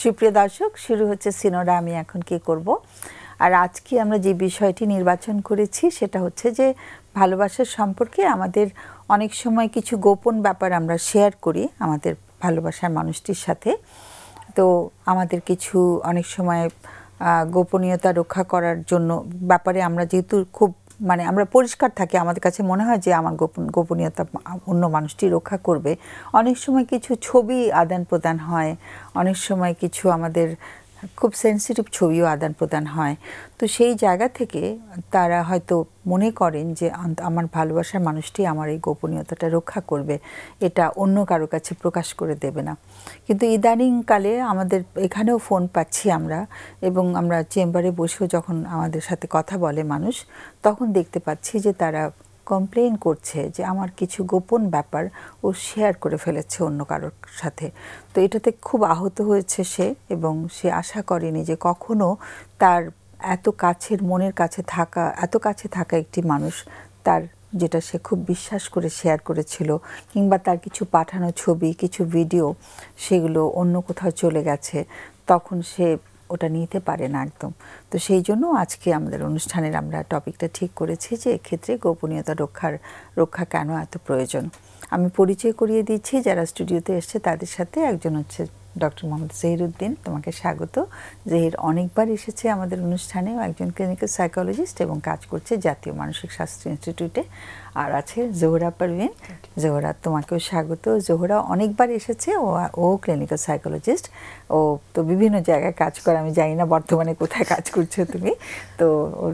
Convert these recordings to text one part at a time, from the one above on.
সুপ্রিয় দর্শক, শুরু হচ্ছে সিনোডা আমি এখন কি করব। আর আজকে আমরা যে বিষয়টি নির্বাচন করেছি সেটা হচ্ছে যে ভালোবাসার সম্পর্কে আমাদের অনেক সময় কিছু গোপন ব্যাপার আমরা শেয়ার করি আমাদের ভালোবাসার মানুষটির সাথে। তো আমাদের কিছু অনেক সময় গোপনীয়তা রক্ষা করার জন্য ব্যাপারে আমরা যেহেতু খুব আমরা পরিষ্কার থাকি, আমাদের কাছে মনে হয় যে আমার গোপনীয়তা অন্য মানুষটি রক্ষা করবে। অনেক সময় কিছু ছবি আদান প্রদান হয়, অনেক সময় কিছু আমাদের খুব সেন্সিটিভ ছবিও আদান প্রদান হয়। তো সেই জায়গা থেকে তারা হয়তো মনে করেন যে আমার ভালোবাসার মানুষটি আমার এই গোপনীয়তাটা রক্ষা করবে, এটা অন্য কারো কাছে প্রকাশ করে দেবে না। কিন্তু ইদানিংকালে আমাদের এখানেও ফোন পাচ্ছি আমরা, এবং আমরা চেম্বারে বসেও যখন আমাদের সাথে কথা বলে মানুষ, তখন দেখতে পাচ্ছি যে তারা কমপ্লেন করছে যে আমার কিছু গোপন ব্যাপার ও শেয়ার করে ফেলেছে অন্য কারোর সাথে। তো এটাতে খুব আহত হয়েছে সে, এবং সে আশা করেনি যে কখনো তার এত কাছের মনের কাছে থাকা, এত কাছে থাকা একটি মানুষ তার যেটা সে খুব বিশ্বাস করে শেয়ার করেছিল, কিংবা তার কিছু পাঠানো ছবি, কিছু ভিডিও, সেগুলো অন্য কোথাও চলে গেছে, তখন সে ওটা নিতে পারে না একদম। তো সেই জন্য আজকে আমাদের অনুষ্ঠানের আমরা টপিকটা ঠিক করেছি যে এক্ষেত্রে গোপনীয়তা রক্ষা কেন এত প্রয়োজন। আমি পরিচয় করিয়ে দিচ্ছি যারা স্টুডিওতে এসছে তাদের সাথে। একজন হচ্ছে ডক্টর মোহাম্মদ জহিরুদ্দিন, তোমাকে স্বাগত। জহির অনেকবার এসেছে আমাদের অনুষ্ঠানে, একজন ক্লিনিক্যাল সাইকোলজিস্ট এবং কাজ করছে জাতীয় মানসিক স্বাস্থ্য ইনস্টিটিউটে। আর আছে জোহরা পারভিন। জোহরা, তোমাকেও স্বাগত। জোহরা অনেকবার এসেছে, ও ক্লিনিক্যাল সাইকোলজিস্ট, ও তো বিভিন্ন জায়গায় কাজ করে, আমি জানি না বর্তমানে কোথায় কাজ করছো তুমি। তো ওর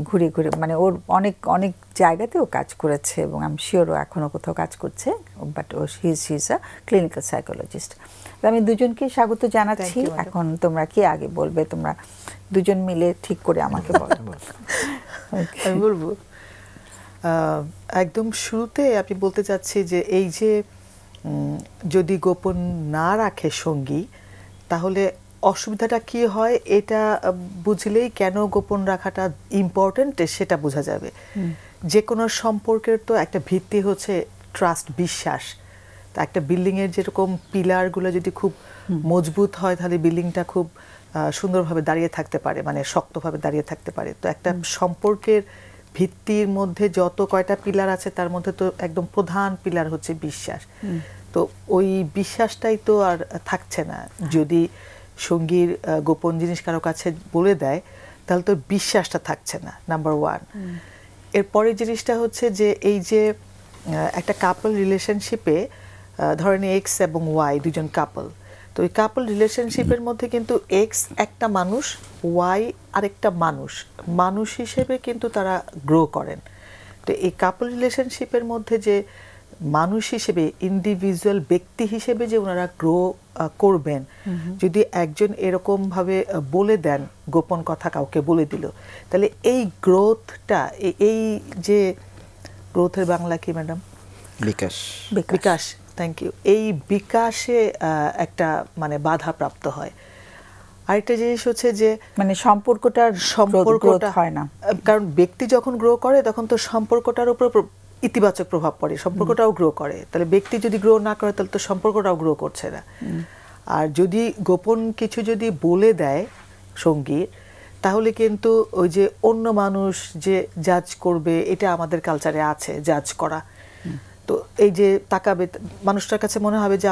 ঘুরে ঘুরে ওর অনেক অনেক জায়গাতে ও কাজ করেছে, এবং আমি শিওর ও এখনও কোথাও কাজ করছে, বাট ও he is a clinical psychologist. আমি দুজনকে স্বাগত জানাচ্ছি। এখন তোমরা কি আগে বলবে? তোমরা দুজন মিলে ঠিক করে আমাকে বলো। আমি বলবো একদম শুরুতে আমি বলতে চাচ্ছি যে এই যে যদি গোপন না রাখে সঙ্গী, তাহলে অসুবিধাটা কি হয় এটা বুঝলেই কেন গোপন রাখাটা ইম্পর্টেন্ট সেটা বোঝা যাবে। যে কোনো সম্পর্কের তো একটা ভিত্তি হচ্ছে ট্রাস্ট, বিশ্বাস। একটা বিল্ডিংয়ের যেরকম পিলারগুলো যদি খুব মজবুত হয়, তাহলে বিল্ডিংটা খুব সুন্দরভাবে দাঁড়িয়ে থাকতে পারে, শক্তভাবে দাঁড়িয়ে থাকতে পারে। তো একটা সম্পর্কের ভিত্তির মধ্যে যত কয়টা পিলার আছে তার মধ্যে তো একদম প্রধান পিলার হচ্ছে বিশ্বাস। তো ওই বিশ্বাসটাই তো আর থাকছে না। যদি সঙ্গীর গোপন জিনিস কারো কাছে বলে দেয়, তাহলে তো বিশ্বাসটা থাকছে না, নাম্বার ওয়ান। এরপরের জিনিসটা হচ্ছে যে এই যে একটা কাপল রিলেশনশিপে ধরেন এক্স এবং ওয়াই দুজন কাপল, তো ওই কাপল রিলেশনশিপের মধ্যে কিন্তু এক্স একটা মানুষ, ওয়াই আরেকটা মানুষ হিসেবে কিন্তু তারা গ্রো করেন। তো এই কাপল রিলেশনশিপের মধ্যে যে মানুষ হিসেবে, ইন্ডিভিজুয়াল ব্যক্তি হিসেবে যে ওনারা গ্রো করবেন, যদি একজন এরকমভাবে বলে দেন, গোপন কথা কাউকে বলে দিল, তাহলে এই গ্রোথটা, এই যে গ্রোথের বাংলা কি ম্যাডাম? বিকাশ। Thank you. এই বিকাশে একটা বাধা প্রাপ্ত হয়। আরেকটা জিনিস হচ্ছে যে সম্পর্কটা হয় না, কারণ ব্যক্তি যখন গ্রো করে তখন তো সম্পর্কটার উপর ইতিবাচক প্রভাব পড়ে, সম্পর্কটাও গ্রো করে। তাহলে ব্যক্তি যদি গ্রো না করে, তাহলে তো সম্পর্কটাও গ্রো করছে না। আর যদি গোপন কিছু যদি বলে দেয় সঙ্গী, তাহলে কিন্তু ওই যে অন্য মানুষ যে জাজ করবে, এটা আমাদের কালচারে আছে, জাজ করা। তো এই যে তাকাবে, মানুষটার কাছে মনে হবে যে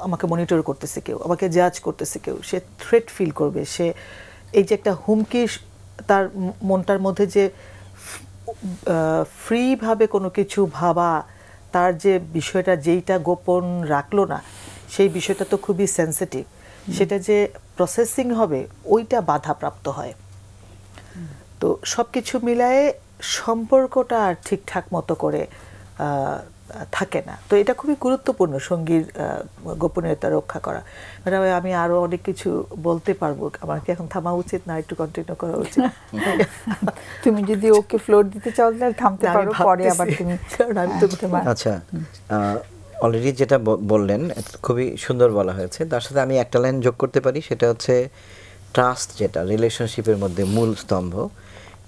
আমাকে মনিটর করতেছে কেউ, আমাকে জাজ করতেছে কেউ, সে থ্রেট ফিল করবে। সে এই যে একটা হুমকি তার মনটার মধ্যে, যে ফ্রিভাবে কোনো কিছু ভাবা, তার যে বিষয়টা যেইটা গোপন রাখলো না, সেই বিষয়টা তো খুবই সেন্সিটিভ, সেটা যে প্রসেসিং হবে ওইটা বাধাপ্রাপ্ত হয়। তো সব কিছু মিলায়ে সম্পর্কটা আর ঠিকঠাক মতো করে থাকে না। তো এটা খুবই গুরুত্বপূর্ণ সঙ্গীর গোপনীয়তা রক্ষা করা। ম্যাডাম, আমি আরো অনেক কিছু বলতে পারবো, আমার কি এখন থামা উচিত না একটু কন্টিনিউ করা উচিত? তুমি যদি ওকে ফ্লোর দিতে চাও তাহলে থামতে পারো, পরে আবার তুমি। আচ্ছা, অলরেডি যেটা বললেন খুবই সুন্দর বলা হয়েছে। তার সাথে আমি একটা লাইন যোগ করতে পারি, সেটা হচ্ছে ট্রাস্ট, যেটা রিলেশনশিপের মধ্যে মূল স্তম্ভ।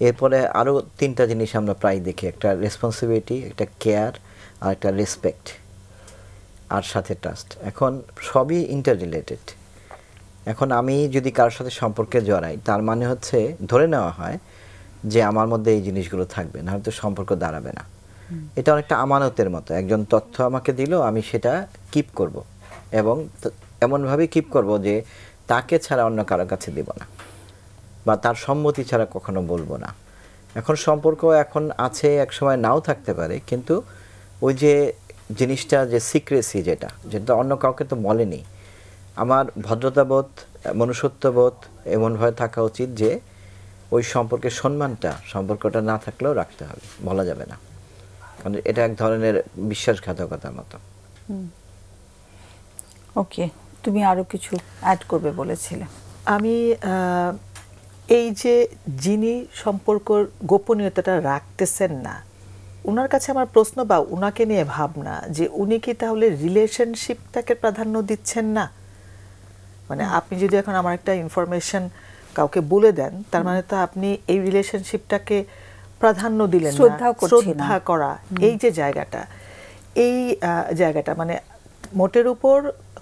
এরপরে আরও তিনটা জিনিস আমরা প্রায় দেখি, একটা রেসপন্সিবিলিটি, একটা কেয়ার, আর একটা রেসপেক্ট, আর সাথে ট্রাস্ট। এখন সবই ইন্টার রিলেটেড। এখন আমি যদি কারোর সাথে সম্পর্কে জড়াই, তার মানে হচ্ছে ধরে নেওয়া হয় যে আমার মধ্যে এই জিনিসগুলো থাকবে, না হয়তো সম্পর্ক দাঁড়াবে না। এটা অনেকটা আমানতের মতো, একজন তথ্য আমাকে দিল, আমি সেটা কিপ করব, এবং এমনভাবে কিপ করব যে তাকে ছাড়া অন্য কারোর কাছে দেব না, বা তার সম্মতি ছাড়া কখনো বলবো না। এখন সম্পর্ক এখন আছে, এক সময় নাও থাকতে পারে, কিন্তু ওই যে জিনিসটা, যে সিক্রেসি, যেটা অন্য কাউকে তো বলেনি, আমার ভদ্রতাবোধ, মনুষ্যত্ববোধ এমনভাবে থাকা উচিত যে ওই সম্পর্কের সম্পর্কটা না থাকলেও রাখতে হবে, বলা যাবে না, কারণ এটা এক ধরনের বিশ্বাসঘাতকতার মতো। ওকে, তুমি আরো কিছু অ্যাড করবে বলেছিলে। আমি এই যে যিনি সম্পর্কর গোপনীয়তাটা রাখতেছেন না, ওনার কাছে আমার প্রশ্ন বা ওনাকে নিয়ে ভাবনা যে উনি কি তাহলে রিলেশনশিপটাকে প্রাধান্য দিচ্ছেন না? মানে আপনি যদি এখন আমার একটা ইনফরমেশন কাউকে বলে দেন, তার মানে তো আপনি এই রিলেশনশিপটাকে প্রাধান্য দিলেন না, শ্রদ্ধা করা, এই যে জায়গাটা মানে মোটের উপর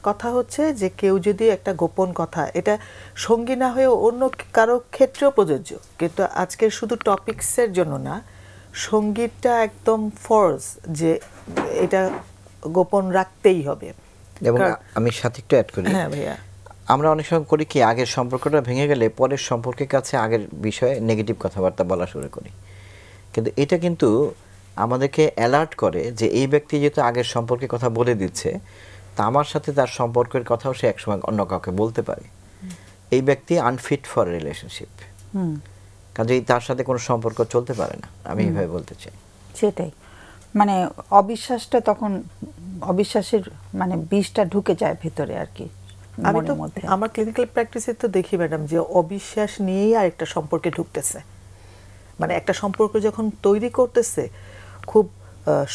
কথা হচ্ছে যে কেউ যদি একটা গোপন কথা, এটা সঙ্গী না হয়ে অন্য কারো ক্ষেত্রেও প্রযোজ্য, কিন্তু আজকের শুধু টপিকসের জন্য না, সঙ্গীতটা একদম ফরজ যে এটা গোপন রাখতেই হবে। এবং আমি সাথে একটু অ্যাড করি, হ্যাঁ ভাইয়া, আমরা অনেক সময় করি কি, আগের সম্পর্কটা ভেঙে গেলে পরের সম্পর্কের কাছে আগের বিষয়ে নেগেটিভ কথাবার্তা বলা শুরু করি, কিন্তু এটা কিন্তু আমাদেরকে অ্যালার্ট করে যে এই ব্যক্তি যেহেতু আগের সম্পর্কের কথা বলে দিচ্ছে, তা আমার সাথে তার সম্পর্কের কথাও সে একসময় অন্য কাউকে বলতে পারে। এই ব্যক্তি আনফিট ফর রিলেশনশিপ, কাজেই তার সাথে কোনো সম্পর্ক চলতে পারে না, আমি এইভাবে বলতে চাই। সেটাই, মানে অবিশ্বাসটা তখন, অবিশ্বাসের মানে বিষটা ঢুকে যায় ভেতরে আর কি। আমি তো আমার ক্লিনিক্যাল প্র্যাকটিসে তো দেখি ম্যাডাম যে অবিশ্বাস নিয়েই আরেকটা সম্পর্কে ঢুকতেছে, মানে একটা সম্পর্ক যখন তৈরি করতেছে, খুব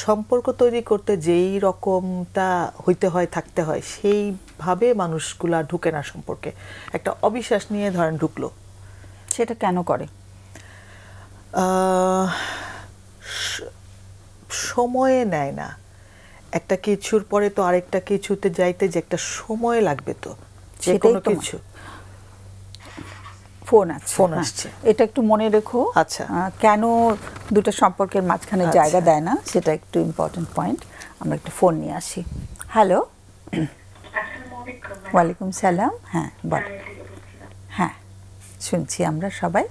সম্পর্ক তৈরি করতে যেই রকমটা হইতে হয়, থাকতে হয়, সেইভাবে মানুষগুলা ঢুকে না সম্পর্কে, একটা অবিশ্বাস নিয়ে ধরেন ঢুকলো। সেটা কেন করে? সময়ে নেয় না, একটা কিছুর পরে তো আরেকটা কিছুতে যাইতে যে একটা সময় লাগবে, তো যে কোনো কিছু। ফোন আসছে, এটা একটু মনে রেখো। আচ্ছা, কেন দুটো সম্পর্কের মাঝখানে জায়গা দেয় না, সেটা একটু ইম্পর্টেন্ট পয়েন্ট। আমরা একটা ফোন নিয়ে আসি। হ্যালো। ওয়ালাইকুম সালাম। হ্যাঁ বল। হ্যাঁ শুনছি আমরা সবাই।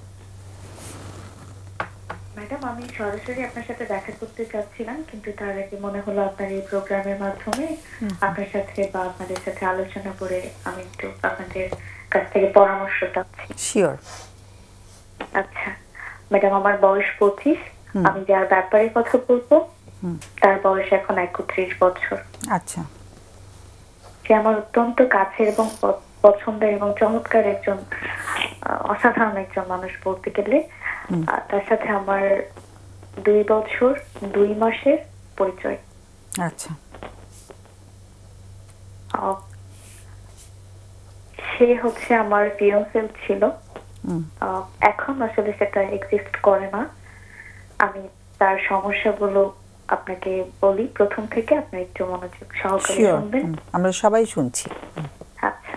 ম্যাডাম, আমি সরাসরি আপনার সাথে দেখা করতে চাচ্ছিলাম, কিন্তু তার আগে মনে হলো আপনার এই প্রোগ্রামের মাধ্যমে আপনার সাথে বা আপনাদের সাথে আলোচনা করে আমি একটু আপনাদের কাছ থেকে পরামর্শ চাচ্ছি। শিওর। আচ্ছা ম্যাডাম, আমার বয়স 25। আমি যার ব্যাপারে কথা বলবো তার বয়স এখন 31 বছর। আচ্ছা। সে আমার অত্যন্ত কাছের এবং পছন্দের এবং চমৎকার একজন, অসাধারণ একজন মানুষ বলতে গেলে। তার সাথে আমার 2 বছর 2 মাসের পরিচয়। আচ্ছা। সে হচ্ছে আমার ফিয়ান্সে ছিল, এখন আসলে সেটা এক্সিস্ট করে না। আমি তার সমস্যাগুলো আপনাকে বলি প্রথম থেকে, আপনি একটু মনোযোগ সহকারে শুনবেন। আমরা সবাই শুনছি। আচ্ছা,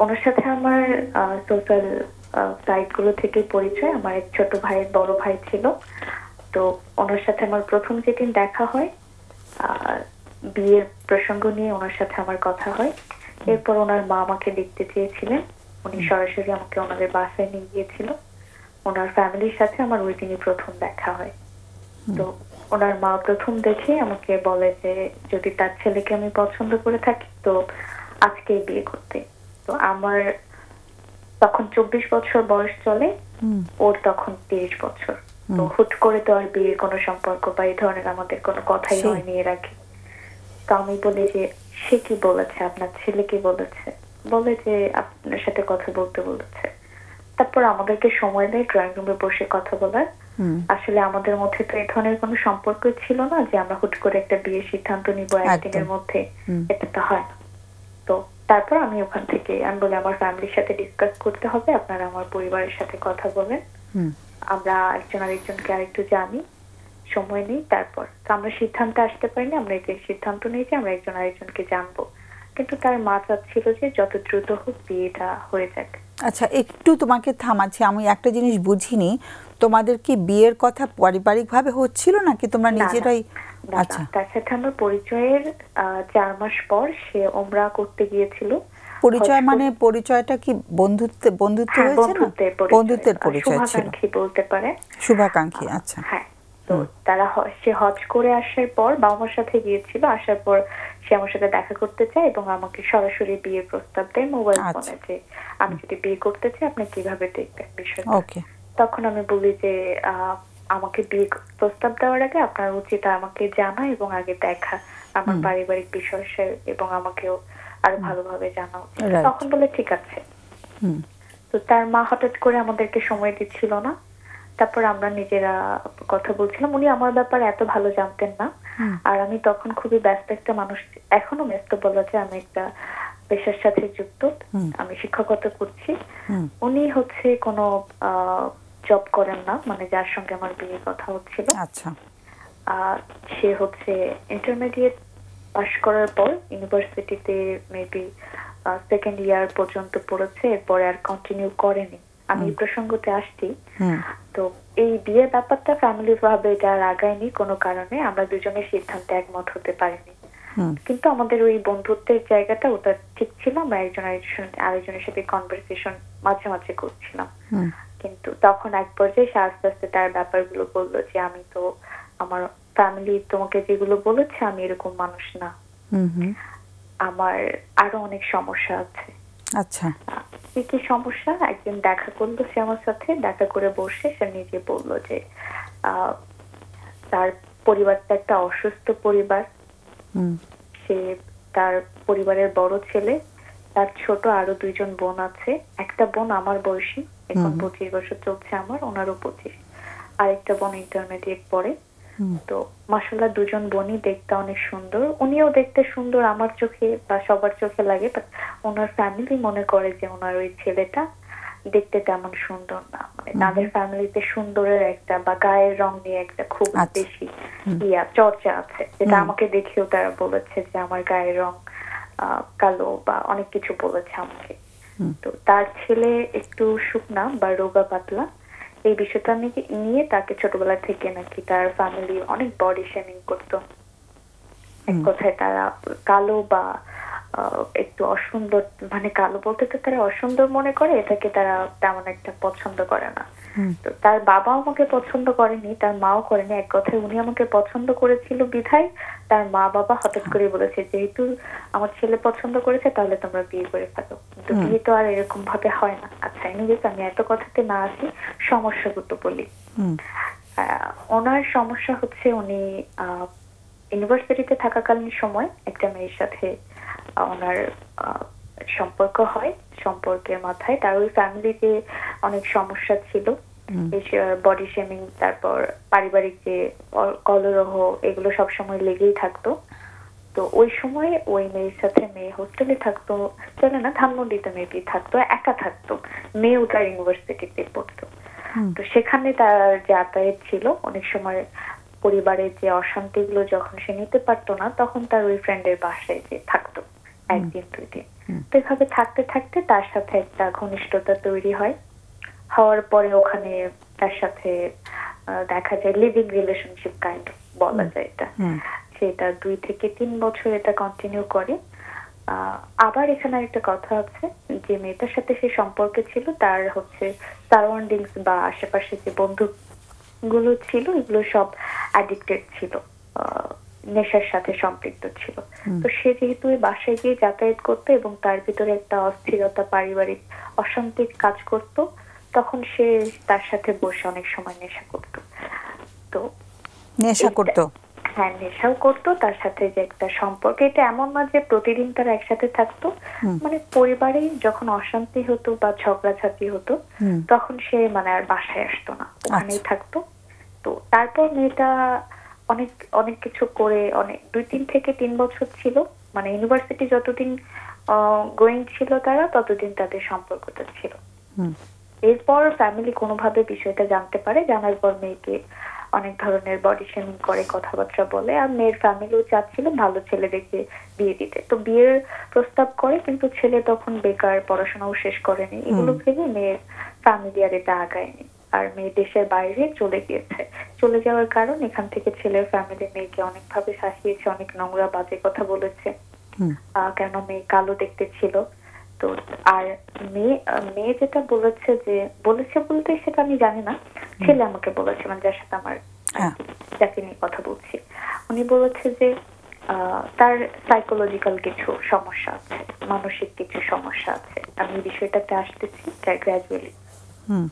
ওনার সাথে আমার সোশ্যাল সাইটগুলো থেকে পরিচয়। আমার এক ছোট ভাইয়ের বড় ভাই ছিল, তো ওনার সাথে আমার প্রথম যেদিন দেখা হয়, বিয়ের প্রসঙ্গ নিয়ে ওনার সাথে আমার কথা হয়। এরপর ওনার মা আমাকে দেখতে চেয়েছিলেন, উনি সরাসরি আমাকে ওনাদের বাসায় নিয়ে গিয়েছিল। ওনার ফ্যামিলির সাথে আমার ওই দিনই প্রথম দেখা হয়। তো ওনার মা প্রথম দেখে আমাকে বলে যে যদি তার ছেলেকে আমি পছন্দ করে থাকি তো আজকেই বিয়ে করতে। তো আমার তখন 24 বছর বয়স চলে, ওর তখন 30 বছর। তো হুট করে তো আর বিয়ের কোনো সম্পর্ক বা এই ধরনের আমাদের কোনো কথাই হয়নি এর আগে। তো আমি বলি যে সে কি বলেছে, আপনার ছেলে কি বলেছে? বলে যে আপনার সাথে কথা বলতে বলেছে। তারপর আমাদেরকে সময় দেয় ড্রয়িং রুমে বসে কথা বলার। আসলে আমাদের মধ্যে তো এই ধরনের কোনো সম্পর্ক ছিল না যে আমরা হুট করে একটা বিয়ের সিদ্ধান্ত নিব একদিনের মধ্যে, এটা তো হয় না। তো তারপর আমি ওখান থেকে আমি বলি আমার ফ্যামিলির সাথে ডিসকাস করতে হবে, আপনারা আমার পরিবারের সাথে কথা বলেন, আমরা একজন আরেকজনকে আরেকটু জানি, সময় নেই। তারপর তো আমরা সিদ্ধান্তে আসতে পারিনি, আমরা এই সিদ্ধান্ত নিয়েছি আমরা একজন আরেকজনকে জানবো। কিন্তু তার মা চাচ্ছিল যে যত দ্রুত হোক বিয়েটা হয়ে যাক। আচ্ছা, একটু তোমাকে থামাচ্ছি, আমি একটা জিনিস বুঝিনি, তোমাদের কি বিয়ের কথা পারিবারিকভাবে হচ্ছিল নাকি তোমরা নিজেরাই? আচ্ছা, তার সাথে আমার পরিচয়ের 4 মাস পর সে ওমরা করতে গিয়েছিল। পরিচয় মানে পরিচয়টা কি বন্ধুত্ব হয়েছে না? বন্ধুত্বের পরিচয় ছিল, শুভাকাঙ্ক্ষী বলতে পারে। শুভাকাঙ্ক্ষী, আচ্ছা। হ্যাঁ, তো তারা সে হজ করে আসার পর বাবা মার সাথে গিয়েছিল, আসার পর সে আমার সাথে দেখা করতে চায় এবং আমাকে সরাসরি বিয়ের প্রস্তাব দেয় মোবাইল ফোনে, যে আমি যদি বিয়ে করতে চাই আপনি কিভাবে দেখবেন বিষয়টা। ওকে। তখন আমি বলি যে আমাকে বিয়ে প্রস্তাব দেওয়ার আগে আপনার উচিত আমাকে জানা এবং আগে দেখা আমার পারিবারিক বিষয় এবং আমাকেও আরো ভালোভাবে জানা উচিত। তখন বলে ঠিক আছে। তো তার মা হঠাৎ করে আমাদেরকে সময় দিচ্ছিল না, তারপর আমরা নিজেরা কথা বলছিলাম। উনি আমার ব্যাপারে এত ভালো জানতেন না, আর আমি তখন খুবই ব্যস্ত একটা মানুষ, এখনো ব্যস্ত বলা যায়, আমি একটা পেশার সাথে যুক্ত, আমি শিক্ষকতা করছি। উনি হচ্ছে কোনো জব করেন না, মানে যার সঙ্গে আমার বিয়ের কথা হচ্ছিল। আচ্ছা। সে হচ্ছে ইন্টারমিডিয়েট পাশ করার পর ইউনিভার্সিটিতে মেবি সেকেন্ড ইয়ার পর্যন্ত পড়েছে, এরপরে আর কন্টিনিউ করেনি। আমি এই প্রসঙ্গতে আসছি। তো এই বিয়ের ব্যাপারটা ফ্যামিলি ভাবে এটা আর আগায়নি কোনো কারণে, আমরা দুজনের সিদ্ধান্তে একমত হতে পারিনি। কিন্তু আমাদের ওই বন্ধুত্বের জায়গাটা ওটা ঠিক ছিল, আমরা আরেকজনের সাথে কনভারসেশন মাঝে মাঝে করছিলাম। কিন্তু তখন এক পর্যায়ে সে আস্তে আস্তে তার ব্যাপারগুলো বললো যে আমি তো আমার ফ্যামিলি তোমাকে যেগুলো বলেছে আমি এরকম মানুষ না, আমার আরো অনেক সমস্যা আছে। আচ্ছা, কি সমস্যা? একদিন দেখা করলো সে আমার সাথে, দেখা করে বসে সে নিজে বললো যে তার পরিবারটা একটা অসুস্থ পরিবার, সে তার পরিবারের বড় ছেলে, তার ছোট আরো 2 জন বোন আছে, একটা বোন আমার বয়সী, এখন 25 বছর চলছে আমার, ওনারও 25, আরেকটা বোন ইন্টারমিডিয়েট পড়ে। তো মাশাআল্লাহ 2 জন বোনই দেখতে অনেক সুন্দর, উনিও দেখতে সুন্দর আমার চোখে বা সবার চোখে লাগে, বাট ওনার ফ্যামিলি মনে করে যে ওনার ওই ছেলেটা দেখতে তেমন সুন্দর না, মানে তাদের ফ্যামিলিতে সুন্দরের একটা বা গায়ের রং নিয়ে একটা খুব বেশি চর্চা আছে, যেটা আমাকে দেখেও তারা বলেছে যে আমার গায়ের রং কালো বা অনেক কিছু বলেছে আমাকে। তো তার ছেলে একটু শুকনা বা রোগা পাতলা, এই বিষয়টা নিয়ে তাকে ছোটবেলা থেকে নাকি তার ফ্যামিলি অনেক বডি শেমিং করতো। এক কথায় তারা কালো বা একটু অসুন্দর, মানে কালো বলতে তো তারা অসুন্দর মনে করে, এটাকে তারা তেমন একটা পছন্দ করে না। তো তার বাবা আমাকে পছন্দ করেনি, তার মাও করেনি, এক কথায় উনি আমাকে পছন্দ করেছিল বিধায় তার মা বাবা হঠাৎ করে বলেছে যেহেতু আমার ছেলে পছন্দ করেছে তাহলে তোমরা বিয়ে করে ফেলো। কিন্তু বিয়ে তো আর এরকম ভাবে হয় না। আচ্ছা, এনিওয়েজ আমি এত কথাতে না আসি, সমস্যাগুলো বলি। ওনার সমস্যা হচ্ছে উনি ইউনিভার্সিটিতে থাকাকালীন সময় একটা মেয়ের সাথে ওনার সম্পর্ক হয়, সম্পর্কের মাথায় তার ওই ফ্যামিলিতে অনেক সমস্যা ছিল, বডি শেমিং, তারপর পারিবারিক যে কলরহ, এগুলো সবসময় লেগেই থাকতো। তো ওই সময় ওই মেয়ের সাথে, মেয়ে হোস্টেলে থাকতো, হোস্টেলে না ধানমন্ডিতে মেবি থাকতো, একা থাকতো, মেয়ে ওটার ইউনিভার্সিটিতে পড়তো। তো সেখানে তার যাতায়াত ছিল, অনেক সময় পরিবারের যে অশান্তিগুলো যখন সে নিতে পারতো না তখন তার ওই ফ্রেন্ডের বাসায় যে থাকতো 1 দিন 2 দিন। তো এভাবে থাকতে থাকতে তার সাথে একটা ঘনিষ্ঠতা তৈরি হয়, হওয়ার পরে ওখানে তার সাথে দেখা যায় লিভিং রিলেশনশিপ কাইন্ড বলা যায় এটা, সেটা 2 থেকে 3 বছর এটা কন্টিনিউ করে। আবার এখানে একটা কথা আছে, যে মেয়েটার সাথে সে সম্পর্কে ছিল তার হচ্ছে সারাউন্ডিংস বা আশেপাশে যে বন্ধু গুলো ছিল এগুলো সব অ্যাডিক্টেড ছিল, নেশার সাথে সম্পৃক্ত ছিল। তো সে যেহেতু বাসায় গিয়ে যাতায়াত করতো এবং তার ভিতরে একটা অস্থিরতা, পারিবারিক অশান্তি কাজ করত, তখন সে তার সাথে বসে অনেক সময় নেশা করত। তো নেশা করতো, হ্যাঁ নেশাও করতো, তার সাথে যে একটা সম্পর্ক, এটা এমন না যে প্রতিদিন তারা একসাথে থাকতো, মানে পরিবারে যখন অশান্তি হতো বা ঝগড়াঝাটি হতো তখন সে মানে আর বাসায় আসতো না, ওখানেই থাকতো। তো তারপর মেয়েটা অনেক অনেক কিছু করে অনেক 2-3 থেকে 3 বছর ছিল, মানে ইউনিভার্সিটি যতদিন গোয়িং ছিল তারা ততদিন তাদের সম্পর্কটা ছিল। এরপর ফ্যামিলি কোনোভাবে বিষয়টা জানতে পারে, জানার পর মেয়েকে অনেক ধরনের বডি শেমিং করে, কথাবার্তা বলে। আর মেয়ের ফ্যামিলিও চাচ্ছিল ভালো ছেলে দেখে বিয়ে দিতে, তো বিয়ের প্রস্তাব করে, কিন্তু ছেলে তখন বেকার, পড়াশোনাও শেষ করেনি। এগুলো ভেবে মেয়ের ফ্যামিলি আর এটা আগায়নি, আর মেয়ে দেশের বাইরে চলে গিয়েছে। চলে যাওয়ার কারণ এখান থেকে ছেলের ফ্যামিলি মেয়েকে অনেকভাবে শাসিয়েছে, অনেক নোংরা বাজে কথা বলেছে, কেন মেয়ে কালো দেখতে ছিল। তো আর মেয়ে যেটা বলেছে, যে বলেছে বলতে সেটা আমি জানি না, ছেলে আমাকে বলেছে, মানে যার সাথে আমার যাকে নিয়ে কথা বলছি, উনি বলেছে যে তার সাইকোলজিক্যাল কিছু সমস্যা আছে, মানসিক কিছু সমস্যা আছে। আমি বিষয়টাতে আসতেছি গ্র্যাজুয়ালি।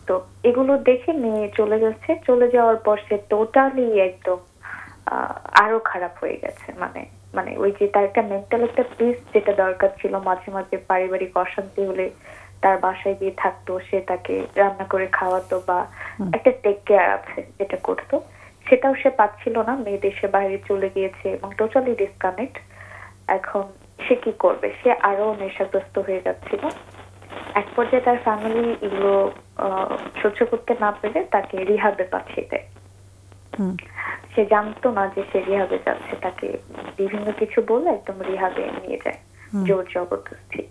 তো এগুলো দেখে মেয়ে চলে যাচ্ছে। চলে যাওয়ার পর সে টোটালি একদম আরো খারাপ হয়ে গেছে। মানে ওই যে তার একটা মেন্টাল একটা পিস যেটা দরকার ছিল, মাঝে মাঝে পারিবারিক অশান্তি হলে তার বাসায় গিয়ে থাকতো, সে তাকে রান্না করে খাওয়াতো, বা একটা টেক কেয়ার আছে যেটা করতো, সেটাও সে পাচ্ছিল না। মেয়ে দেশের বাইরে চলে গিয়েছে এবং টোটালি ডিসকানেক্ট। এখন সে কি করবে? সে আরো নেশাগ্রস্ত হয়ে যাচ্ছিল। এক পর্যায়ে তার ফ্যামিলি এগুলো সহ্য করতে না পেরে তাকে রিহাবে পাঠিয়ে দেয়। সে জানতো না যে সে রিহাবে যাচ্ছে, তাকে বিভিন্ন কিছু বলে একদম রিহাবে নিয়ে যায়, জোর জবরদস্তি।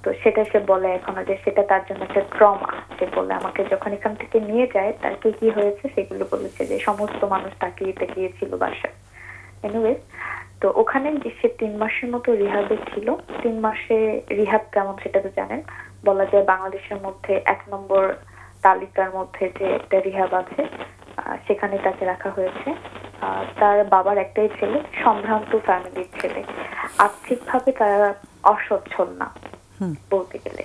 তো সেটা সে বলে এখনো যে সেটা তার জন্য একটা ট্রমা। সে বলে আমাকে যখন এখান থেকে নিয়ে যায় তার কি হয়েছে সেগুলো বলেছে, যে সমস্ত মানুষ তাকিয়ে তাকিয়েছিল বাসায়। এনিওয়েজ, তো ওখানে যে সে 3 মাসের মতো রিহাবে ছিল। 3 মাসে রিহাব কেমন সেটা তো জানেন, বলা যায় বাংলাদেশের মধ্যে 1 নম্বর তালিকার মধ্যে যে একটা রিহাব আছে, সেখানে তাকে রাখা হয়েছে। তার বাবার একটাই ছেলে, সম্ভ্রান্ত ফ্যামিলির ছেলে, আর্থিকভাবে তারা অসচ্ছল না বলতে গেলে।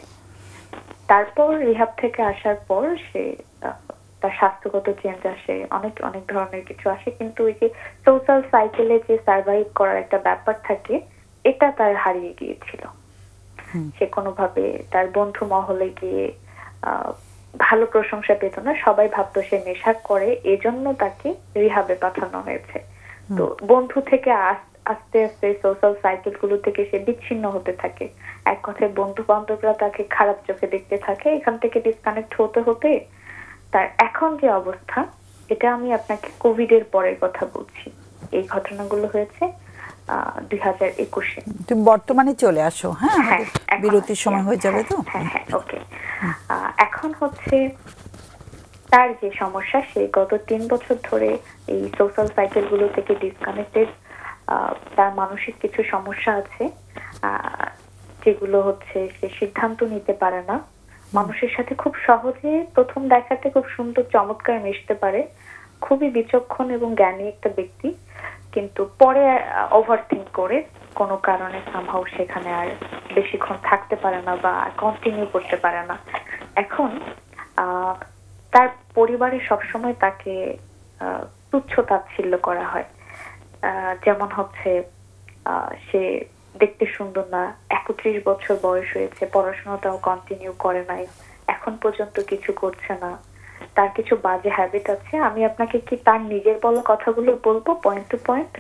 তারপর রিহাব থেকে আসার পর সে তার স্বাস্থ্যগত চেঞ্জ আসে, অনেক অনেক ধরনের কিছু আসে, কিন্তু ওই যে সোশ্যাল সাইকেলে যে সার্ভাইভ করার একটা ব্যাপার থাকে, এটা তার হারিয়ে গিয়েছিল। সে কোনোভাবে তার বন্ধু মহলে গিয়ে ভালো প্রশংসা পেত না, সবাই ভাবতো সে নেশা করে, এজন্য তাকে রিহাবে পাঠানো হয়েছে। তো বন্ধু থেকে আস্তে আস্তে সোশ্যাল সাইকেল গুলো থেকে সে বিচ্ছিন্ন হতে থাকে। এক কথায় বন্ধু বান্ধবরা তাকে খারাপ চোখে দেখতে থাকে। এখান থেকে ডিসকানেক্ট হতে হতে তার এখন যে অবস্থা, এটা আমি আপনাকে কোভিড এর পরের কথা বলছি। এই ঘটনাগুলো হয়েছে 2021-এ। তুমি বর্তমানে চলে আসো। হ্যাঁ, বিরতির সময় হয়ে যাবে তো। হ্যাঁ, ওকে। এখন হচ্ছে তার যে সমস্যা, সে গত 3 বছর ধরে এই সোশ্যাল সাইকেল গুলো থেকে ডিসকানেক্টেড। তার মানসিক কিছু সমস্যা আছে, যেগুলো হচ্ছে সে সিদ্ধান্ত নিতে পারে না। মানুষের সাথে খুব সহজে প্রথম দেখাতে খুব সুন্দর চমৎকার মিশতে পারে, খুবই বিচক্ষণ এবং জ্ঞানী একটা ব্যক্তি, কিন্তু পরে ওভারথিঙ্ক করে কোনো কারণে সামহাউ সেখানে আর বেশিক্ষণ থাকতে পারে না বা কন্টিনিউ করতে পারে না। এখন তার পরিবারে সবসময় তাকে তুচ্ছ তাচ্ছিল্য করা হয়। যেমন হচ্ছে সে দেখতে সুন্দর না, 31 বছর বয়স হয়েছে, পড়াশোনাটাও কন্টিনিউ করে নাই, এখন পর্যন্ত কিছু করছে না, তার কিছু বাজে হ্যাবিট আছে। আমি আপনাকে কি তার নিজের বলা কথাগুলো বলবো পয়েন্ট টু পয়েন্ট?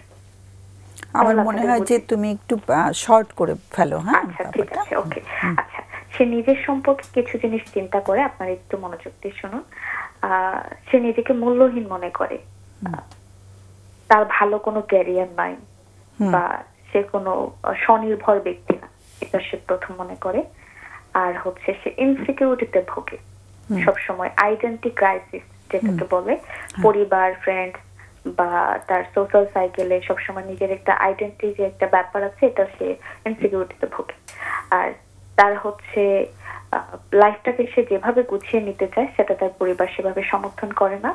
আমার মনে হয় যে তুমি একটু শর্ট করে ফেলো। হ্যাঁ, আচ্ছা, ঠিক আছে, ওকে। আচ্ছা, সে নিজের সম্পর্কে কিছু জিনিস চিন্তা করে, আপনারা একটু মনোযোগ দিয়ে শুনুন। সে নিজেকে মূল্যহীন মনে করে, তার ভালো কোনো ক্যারিয়ার নাই, বা সে কোনো স্বনির্ভর ব্যক্তি না, এটা সে প্রথম মনে করে। আর হচ্ছে সে ইনসিকিউরিটিতে ভোগে সবসময়, আইডেন্টি ক্রাইসিস যেটাকে বলে। পরিবার, ফ্রেন্ড বা তার সোশ্যাল সাইকেলে সবসময় নিজের একটা আইডেন্টি যে একটা ব্যাপার আছে, এটা সে ইনসিকিউরিটিতে ভোগে। আর তার হচ্ছে লাইফটাকে সে যেভাবে গুছিয়ে নিতে চায়, সেটা তার পরিবার সেভাবে সমর্থন করে না।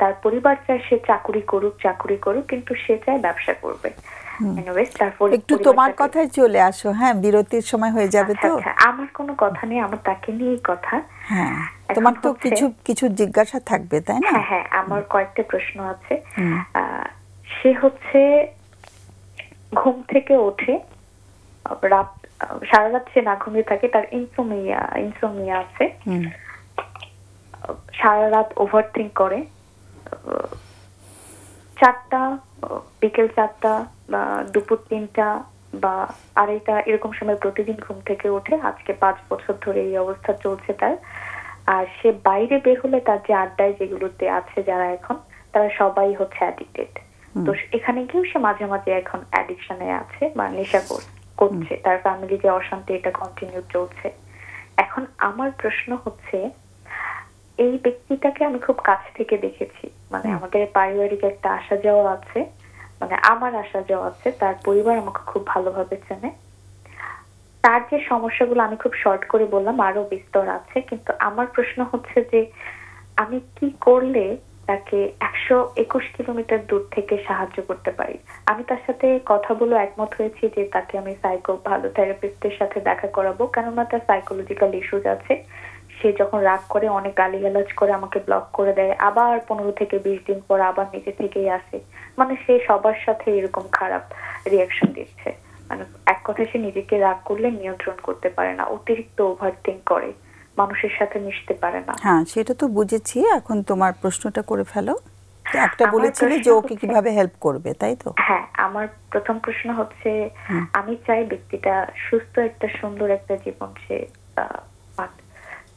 তার পরিবার চায় সে চাকুরি করুক, কিন্তু সে চায় ব্যবসা করবে। একটু তোমার কথায় চলে আসো। হ্যাঁ, বিরতির সময় হয়ে যাবে তো। আমার কোনো কথা নেই, আমার তাকে নিয়েই কথা। হ্যাঁ, তোমার তো কিছু জিজ্ঞাসা থাকবে, তাই না? হ্যাঁ, আমার কয়েকটা প্রশ্ন আছে। সে হচ্ছে ঘুম থেকে ওঠে, সারা রাত সে না ঘুমিয়ে থাকে, তার ইনসোমনিয়া আছে, সারা রাত ওভারথিঙ্ক করে। 4টা, বিকেল 4টা বা দুপুর 3টা বা 2:30 এরকম সময় প্রতিদিন ঘুম থেকে ওঠে। আজকে 5 বছর ধরে এই অবস্থা চলছে তার। আর সে বাইরে বের হলে তার যে আড্ডায় যেগুলোতে আছে যারা এখন, তারা সবাই হচ্ছে অ্যাডিক্টেড। তো এখানে গিয়েও সে মাঝে মাঝে এখন অ্যাডিকশনে আছে বা নেশা করছে, তার ফ্যামিলি যে অশান্তি এটা কন্টিনিউ চলছে। এখন আমার প্রশ্ন হচ্ছে, এই ব্যক্তিটাকে আমি খুব কাছ থেকে দেখেছি, মানে আমাদের পারিবারিক একটা আসা যাওয়া আছে, মানে আমার আসা যাওয়া আছে, তার পরিবার আমাকে খুব ভালোভাবে চেনে। তার যে সমস্যাগুলো আমি খুব শর্ট করে বললাম, আরো বিস্তর আছে, কিন্তু আমার প্রশ্ন হচ্ছে যে আমি কি করলে তাকে 121 কিলোমিটার দূর থেকে সাহায্য করতে পারি। আমি তার সাথে কথা বলে একমত হয়েছি যে তাকে আমি ভালো থেরাপিস্টের সাথে দেখা করাবো, কেননা তার সাইকোলজিক্যাল ইস্যুজ আছে। সে যখন রাগ করে অনেক গালিগালাজ করে, আমাকে ব্লক করে দেয়, আবার 15 থেকে 20 দিন পর আবার নিজে থেকেই আসে, মানে সে সবার সাথে এরকম খারাপ রিয়াকশন দিচ্ছে। মানে এক কথায় সে নিজেকে রাগ করলে নিয়ন্ত্রণ করতে পারে না, অতিরিক্ত ওভারথিংক করে, মানুষের সাথে মিশতে পারে না। হ্যাঁ, সেটা তো বুঝেছি। এখন তোমার প্রশ্নটা করে ফেলো। একটা বলেছিলে যে ওকে কিভাবে হেল্প করবে, তাই তো? হ্যাঁ, আমার প্রথম প্রশ্ন হচ্ছে, আমি চাই ব্যক্তিটা সুস্থ একটা সুন্দর একটা জীবন সে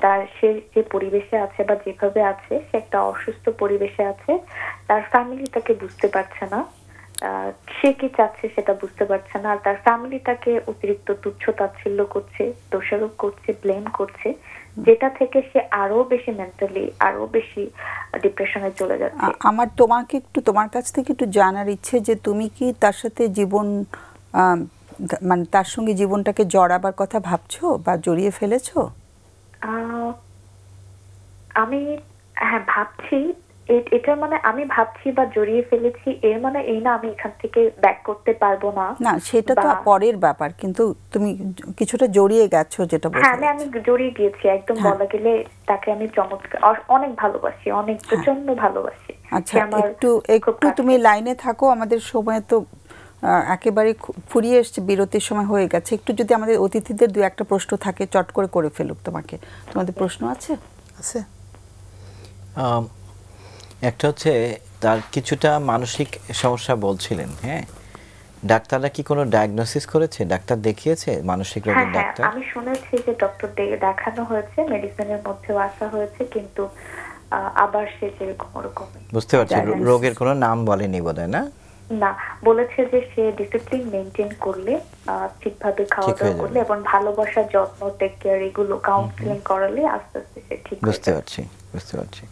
তার সে যে পরিবেশে আছে বা যেভাবে আছে, সে একটা অসুস্থ পরিবেশে আছে, তার ফ্যামিলি তাকে বুঝতে পারছে না, সে কি চাচ্ছে সেটা বুঝতে পারছে না, আর তার ফ্যামিলি তাকে অতিরিক্ত তুচ্ছ তাচ্ছিল্য করছে, দোষারোপ করছে, ব্লেম করছে, যেটা থেকে সে আরো বেশি মেন্টালি আরো বেশি ডিপ্রেশনে চলে যাচ্ছে। আমার তোমার কাছ থেকে একটু জানার ইচ্ছে যে তুমি কি তার সাথে মানে তার সঙ্গে জীবনটাকে জড়াবার কথা ভাবছো বা জড়িয়ে ফেলেছো? আমি ভাবছি, এটা মানে আমি ভাবছি বা জড়িয়ে ফেলেছি, এর মানে এই না আমি এখান থেকে ব্যাক করতে পারবো না। না, সেটা তো পরের ব্যাপার, কিন্তু তুমি কিছুটা জড়িয়ে গেছো যেটা বলছো। হ্যাঁ, আমি জড়িয়ে গিয়েছি, একদম বলা গেলে তাকে আমি চমৎকার অনেক ভালোবাসি, অনেক প্রচন্ড ভালোবাসি। আচ্ছা, একটু তুমি লাইনে থাকো, আমাদের সময় তো একেবারে ফুরিয়ে এসছে, বিরতির সময় হয়ে গেছে। একটু যদি আমাদের অতিথিদের দু একটা প্রশ্ন থাকে চট করে ফেলুক। তোমাদের প্রশ্ন আছে? একটা হচ্ছে তার কিছুটা মানসিক সমস্যা বলছিলেন, হ্যাঁ, ডাক্তাররা কি কোনো ডায়াগনোসিস করেছে, ডাক্তার দেখিয়েছে মানসিক রোগের ডাক্তার? আমি শুনেছি যে ডক্টর দেখানো হয়েছে, মেডিসিনের মধ্যেও আসা হয়েছে, কিন্তু আবার সে যেরকম ওরকম। বুঝতে পারছি, রোগের কোনো নাম বলেনি বোধহয়, না? না, বলেছে যে সে ডিসিপ্লিন মেইনটেইন করলে, ঠিকভাবে খাওয়া দাওয়া করলে এবং ভালোবাসা, যত্ন, টেক কেয়ার, এগুলো কাউন্সিলিং করালে আস্তে আস্তে সে ঠিক হয়ে বুঝতে পারছি।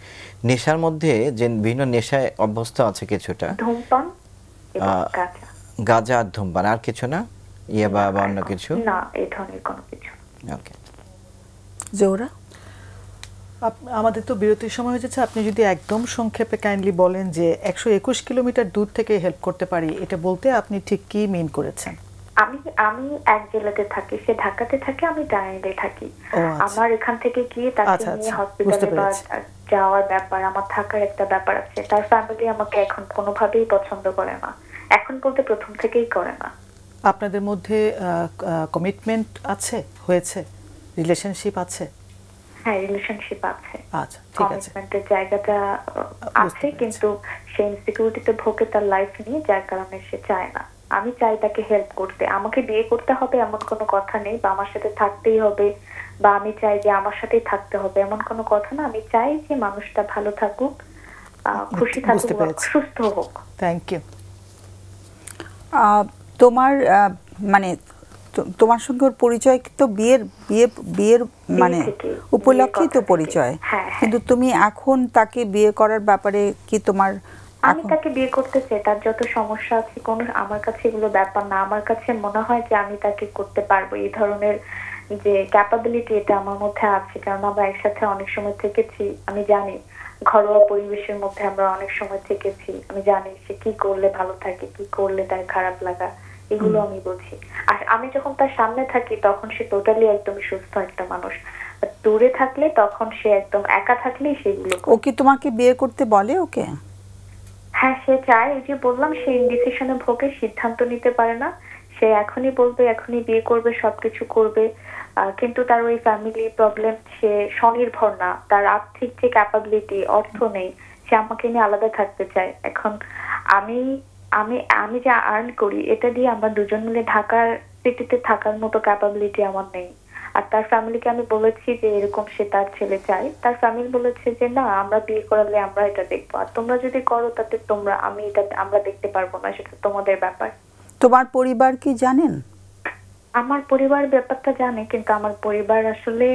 নেশার মধ্যে যে বিভিন্ন নেশায় অভ্যস্ত আছে কিছুটা, ধূমপান এবং গাঁজা। গাঁজা আর ধূমপান, আর কিছু না? ইয়াবা বা অন্য কিছু না, এই ধরনের কোনো কিছু। ওকে। জোহরা, আমাদের তো বিরতির সময় হয়ে যাচ্ছে, আপনি যদি একদম সংক্ষেপে কাইন্ডলি বলেন যে 121 কিলোমিটার দূর থেকে হেল্প করতে পারি, এটা বলতে আপনি ঠিক কি মিন করেছেন? আমি এক জেলাতে থাকি, সে ঢাকাতে থাকে, আমি টাঙ্গাইলে থাকি। আমার এখান থেকে গিয়ে তাকে নিয়ে হসপিটালে যাওয়ার ব্যাপার, আমার থাকার একটা ব্যাপার আছে। তার ফ্যামিলি আমাকে এখন কোনোভাবেই পছন্দ করে না, এখন বলতে প্রথম থেকেই করে না। আপনাদের মধ্যে কমিটমেন্ট আছে, হয়েছে, রিলেশনশিপ আছে? হ্যাঁ, রিলেশনশিপ আছে। আচ্ছা, ঠিক আছে, কমিটমেন্টের জায়গাটা আছে, কিন্তু সে ইনসিকিউরিটিতে ভোগে তার লাইফ নিয়ে, যার কারণে সে চায় না। আমি চাই তাকে হেল্প করতে। আমাকে বিয়ে করতে হবে এমন কোনো কথা নেই, বা আমার সাথে থাকতেই হবে, বা আমি চাই যে আমার সাথেই থাকতে হবে এমন কোনো কথা না। আমি চাই যে মানুষটা ভালো থাকুক, খুশি থাকুক, সুস্থ হোক। Thank you. তোমার মানে তোমার সঙ্গে ওর পরিচয় তো বিয়ের মানে উপলক্ষেই তো পরিচয়, কিন্তু তুমি এখন তাকে বিয়ে করার ব্যাপারে কি তোমার? আমি তাকে বিয়ে করতে চাই, তার যত সমস্যা আছে কোনো আমার কাছে এগুলো ব্যাপার না। আমার কাছে মনে হয় যে আমি তাকে করতে পারবো, এই ধরনের যে ক্যাপাবিলিটি এটা আমার মধ্যে আছে, কারণ আমরা একসাথে অনেক সময় থেকেছি। আমি জানি ঘরোয়া পরিবেশের মধ্যে আমরা অনেক সময় থেকেছি, আমি জানি সে কি করলে ভালো থাকে, কি করলে তার খারাপ লাগা, এগুলো আমি বুঝি। আর আমি যখন তার সামনে থাকি তখন সে টোটালি একদম সুস্থ একটা মানুষ, দূরে থাকলে তখন সে একদম একা থাকলেই সেগুলো। ও কি তোমাকে বিয়ে করতে বলে ওকে? হ্যাঁ, সে চায়। এই যে বললাম, সে ইনডিসিশনে ভোগে, সিদ্ধান্ত নিতে পারে না। সে এখনই বলবে, এখনই বিয়ে করবে, সবকিছু করবে, কিন্তু তার ওই ফ্যামিলি প্রবলেম, সে স্বনির্ভর না, তার আর্থিক যে ক্যাপাবিলিটি, অর্থ নেই, সে আমাকে নিয়ে আলাদা থাকতে চায়। এখন আমি আমি আমি যা আর্ন করি এটা দিয়ে আমরা দুজন মিলে ঢাকার সিটিতে থাকার মতো ক্যাপাবিলিটি আমার নেই। আর তার ফ্যামিলিকে আমি বলেছি যে এরকম সে তার ছেলে চাই, তার ফ্যামিলি বলেছে যে না, আমরা বিয়ে করালে আমরা এটা দেখবো, আর তোমরা যদি করো তাতে আমরা দেখতে পারবো না, সেটা তোমাদের ব্যাপার। তোমার পরিবার কি জানেন? আমার পরিবার ব্যাপারটা জানে, কিন্তু আমার পরিবার আসলে